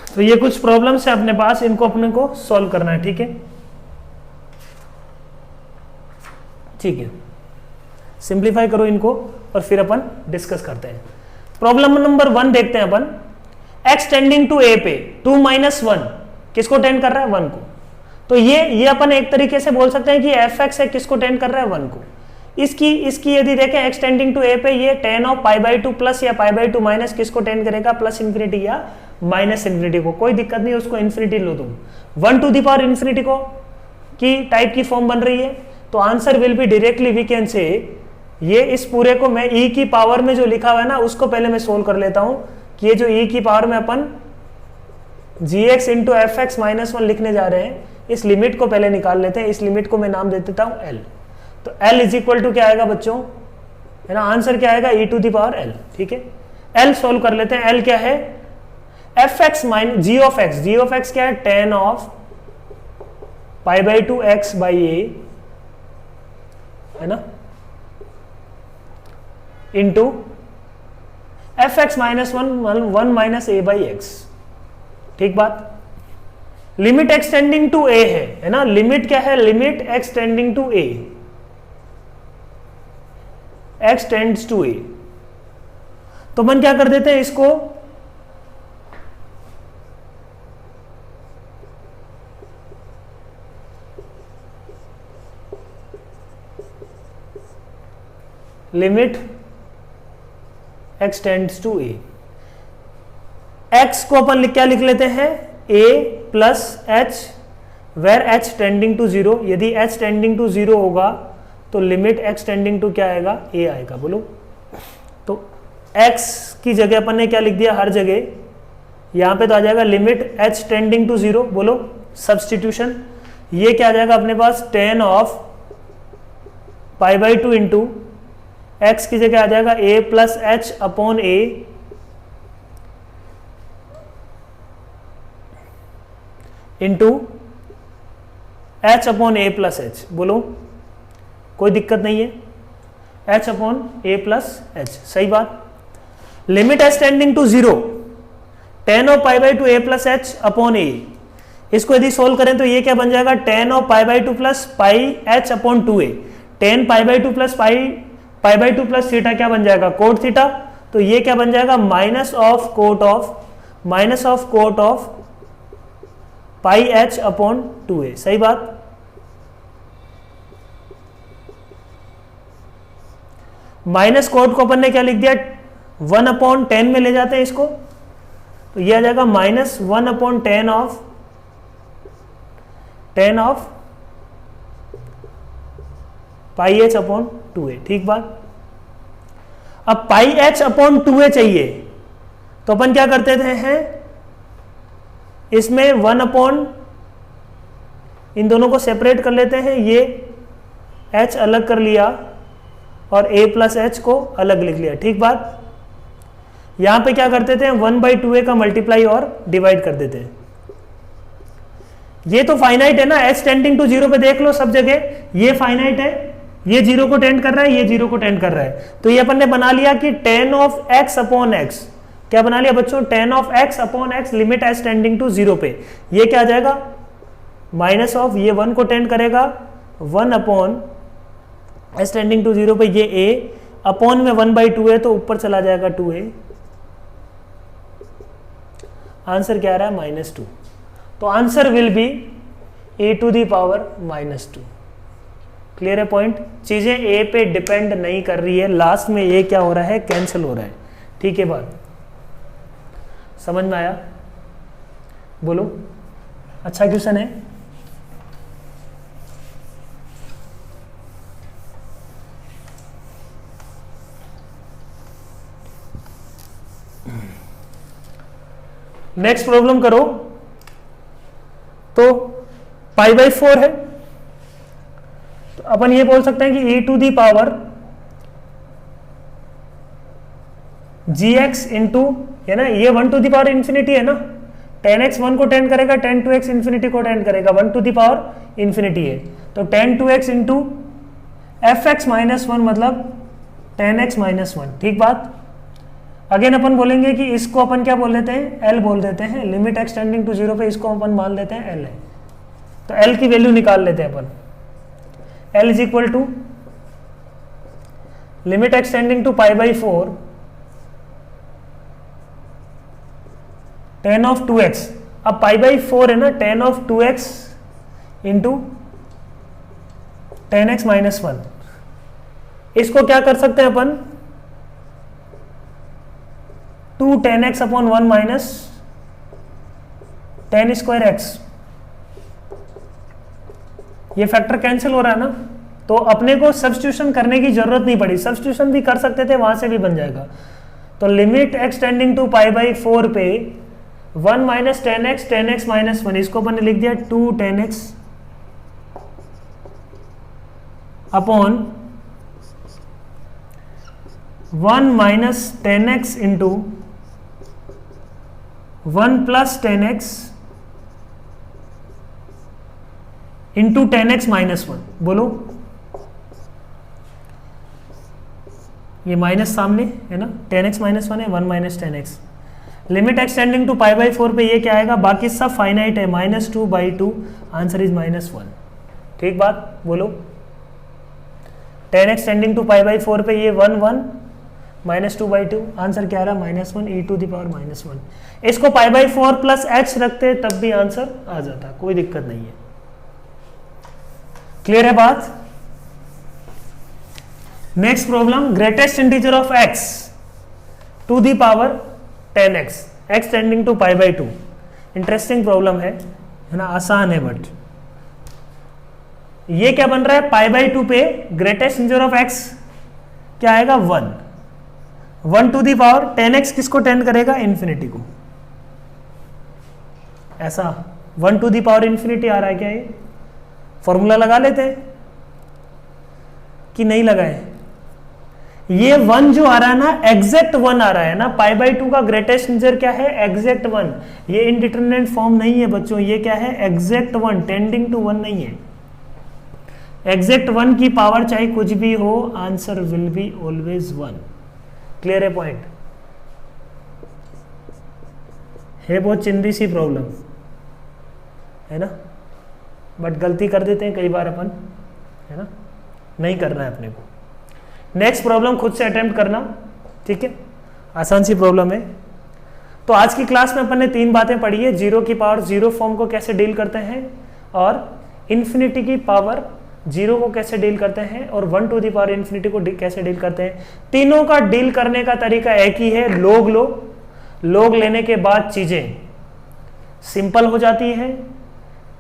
तो ये कुछ प्रॉब्लम्स है अपने पास, इनको अपने को सॉल्व करना है, ठीक है। ठीक है, सिंप्लीफाई करो इनको और फिर अपन डिस्कस करते हैं। प्रॉब्लम नंबर 1 देखते हैं अपन। x टेंडिंग टू a पे 2 - 1 किसको टेंड कर रहा है? 1 को। तो ये अपन एक तरीके से बोल सकते हैं कि fx है किसको टेंड कर रहा है? 1 को। इसकी यदि देखें x टेंडिंग टू a पे ये tan ऑफ π/2 प्लस या π/2 माइनस किसको टेंड करेगा? प्लस इन्फिनिटी या माइनस इन्फिनिटी को। कोई दिक्कत नहीं, उसको इन्फिनिटी लो तुम। 1 टू द पावर इन्फिनिटी को की टाइप की फॉर्म बन रही है। तो answer will be directly we can say, ये इस पूरे को मैं e की पावर में जो लिखा हुआ है ना उसको पहले मैं सोल्व कर लेता हूं कि ये जो e की पावर में अपन gx into F x minus 1 लिखने जा रहे हैं, इस लिमिट को पहले निकाल लेते हैं। इस लिमिट को मैं नाम दे देता हूं l। तो l इज इक्वल टू क्या आएगा बच्चों? है ना, आंसर क्या आएगा? e to the power l। ठीक है, l सोल्व कर लेते हैं। l क्या है? F x minus g of x. G of x क्या है? tan of π/2 x by a, है ना, into F x minus 1 minus a by x. ठीक बात। लिमिट एक्सटेंडिंग टू ए है ना, लिमिट क्या है? Limit extending to A, X tends to A. तो अपन क्या कर देते हैं इसको, limit x tends to A. x को अपन क्या लिख लेते हैं? a plus h where h tending to 0। यदि h टेंडिंग टू 0 होगा तो लिमिट x टेंडिंग टू क्या आएगा? a आएगा। बोलो। तो x की जगह अपन ने क्या लिख दिया? हर जगह यहां पे तो आ जाएगा लिमिट h टेंडिंग टू 0। बोलो सब्सटीट्यूशन। ये क्या आ जाएगा अपने पास? tan ऑफ π/2 इंटू x की जगह आ जाएगा a plus h upon a into h upon a plus h। बोलो, कोई दिक्कत नहीं है, h upon a plus h। सही बात। Limit h tending to 0 tan of π/2 a plus h upon a। इसको यदि सोल्व करें तो ये क्या बन जाएगा? tan of π/2 plus pi h upon 2a। tan π/2 plus π/2 plus theta क्या बन जाएगा? Cot theta. तो ये क्या बन जाएगा? Minus of cot of pi h upon 2a। सही बात। माइनस कोट को अपन ने क्या लिख दिया? 1 अपॉन 10 में ले जाते हैं इसको, तो ये आ जाएगा minus 1 upon 10 of pi h upon 2a। ठीक बात। अब पाई h अपॉन 2a चाहिए तो अपन क्या करते थे हैं, इसमें 1 अपॉन, इन दोनों को सेपरेट कर लेते हैं। ये h अलग कर लिया और a प्लस h को अलग लिख लिया। ठीक बात। यहां पे क्या करते थे? 1/2a का मल्टीप्लाई और डिवाइड कर देते हैं। ये तो फाइनाइट है ना, h टेंडिंग टू 0 पे देख लो सब जगह ये फाइनाइट है, ये 0 को टेंड कर रहा है, ये 0 को टेंड कर रहा है। तो ये अपन ने बना लिया कि tan of x upon x, क्या बना लिया बच्चों? tan of x upon x limit h tending to 0 पे ये क्या आ जाएगा? माइनस ऑफ, ये 1 को टेंड करेगा, 1 अपॉन h टेंडिंग टू 0 पे ये a अपॉन में 1/2 है तो ऊपर चला जाएगा 2a। आंसर क्या आ रहा है? -2। तो आंसर विल बी a to the power -2। Clear है पॉइंट? चीजें a पे डिपेंड नहीं कर रही है, लास्ट में ये क्या हो रहा है? कैंसिल हो रहा है। ठीक है, बात समझ में आया? बोलो, अच्छा क्वेश्चन है। नेक्स्ट प्रॉब्लम करो। तो π/4 है तो अपन ये बोल सकते हैं कि e to the power gx into, है ना, ये 1 टू दी पावर इंफिनिटी है ना, tan x 1 को टेंड करेगा, tan 2x इंफिनिटी को टेंड करेगा, 1 टू दी पावर इंफिनिटी है तो tan 2x into F x minus 1 मतलब tan x माइनस 1। ठीक बात। अगेन अपन बोलेंगे कि इसको अपन क्या बोल देते हैं? l बोल देते हैं। लिमिट x टेंडिंग टू 0 पे इसको अपन मान लेते हैं l है, तो l की वैल्यू निकाल लेते हैं अपन। l is equal to limit x tending to π/4 tan of 2x, अब पाई बाई 4 है ना, ten of 2x into 10x minus 1, इसको क्या कर सकते हैं अपन, 2 10x upon 1 minus 10 square x, ये फैक्टर कैंसिल हो रहा है ना, तो अपने को सब्स्टिट्यूशन करने की जरूरत नहीं पड़ी, सब्स्टिट्यूशन भी कर सकते थे, वहां से भी बन जाएगा। तो limit x tending to pi by 4 पे 1 माइनस 10x 10x माइनस 1, इसको अपन ने लिख दिया 2 10x upon 1 minus 10x into 1 plus 10x into 10x minus 1। बोलो, ये माइनस सामने है ना, 10x माइनस 1 है, 1 minus 10x, limit extending to pi by 4 पे ये क्या आएगा, बाकी सब फाइनाइट है, -2/2, आंसर इज -1। ठीक बात, बोलो, 10x extending to pi by 4 पे ये 1 1 -2/2, आंसर क्या आ रहा, -1 e टू द पावर -1। इसको पाई बाई 4 प्लस h रखते तब भी आंसर आ जाता, कोई दिक्कत नहीं है। क्लियर है बात। Next problem, greatest integer of x to the power 10x, x tending to pi by 2। Interesting problem है ना, आसान है, बट ये क्या बन रहा है, पाई बाई 2 पे ग्रेटेस्ट इंटीजर ऑफ x क्या आएगा, 1 टू द पावर 10x किसको टेंड करेगा, इन्फिनिटी को, ऐसा 1 टू द पावर इन्फिनिटी आ रहा है क्या, ये फॉर्मूला लगा लेते हैं कि नहीं लगाए, ये 1 जो आ रहा है ना, एग्जैक्ट 1 आ रहा है ना, पाई बाई 2 का ग्रेटेस्ट इंटीजर क्या है, एग्जैक्ट 1, ये इंडिटरमिनेट फॉर्म नहीं है बच्चों, ये क्या है, एग्जैक्ट 1, टेंडिंग टू 1 नहीं है, एग्जैक्ट 1 की पावर चाहे कुछ भी हो, answer will be always 1। Clear है पॉइंट, है बहुत चिंदी सी प्रॉब्लम है ना, बट गलती कर देते हैं कई बार अपन, है ना, नहीं करना है अपने को। नेक्स्ट प्रॉब्लम खुद से अटेम्प्ट करना, ठीक है, आसान सी प्रॉब्लम है। तो आज की क्लास में अपन ने 3 बातें पढ़ी है, 0 की पावर 0 फॉर्म को कैसे डील करते हैं, और इन्फिनिटी की पावर 0 को कैसे डील करते हैं, और 1 टू द पावर इन्फिनिटी को कैसे डील करते हैं। तीनों का डील करने का तरीका एक ही है, लोग लो, लोग लेने के बाद चीजें सिंपल हो जाती है,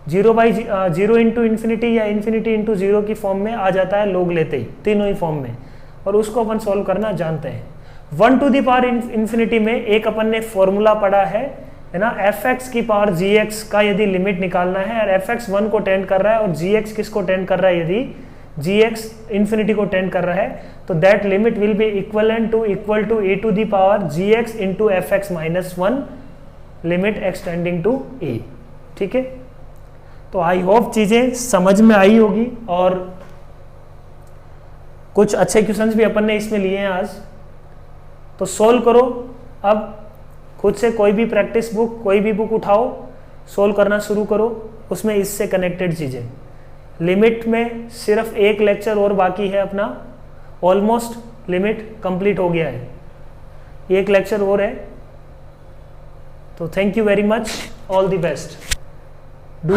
0 इंटू इन्फिनिटी या इन्फिनिटी इंटू 0 की फॉर्म में आ जाता है लोग लेते ही, तीनों ही फॉर्म में, और उसको अपन सॉल्व करना जानते हैं। 1 टू द पावर इन्फिनिटी में एक अपन ने फॉर्मूला पढ़ा है ना, fx की पावर gx का यदि लिमिट निकालना है, और fx 1 को टेंड कर रहा है और gx किसको टेंड कर रहा है, यदि gx इन्फिनिटी को टेंड कर रहा है, तो that limit will be equal to e to the power gx into fx minus 1, limit extending to a। ठीक है, तो आई होप चीजें समझ में आई होगी, और कुछ अच्छे क्वेश्चंस भी अपन ने इसमें लिए हैं आज, तो सोल्व करो। अब खुद से कोई भी प्रैक्टिस बुक, कोई भी बुक उठाओ, सोल्व करना शुरू करो, उसमें इससे कनेक्टेड चीजें। लिमिट में सिर्फ एक लेक्चर और बाकी है अपना, ऑलमोस्ट लिमिट कंप्लीट हो गया है, एक लेक्चर और है। तो thank you very much, all the best, do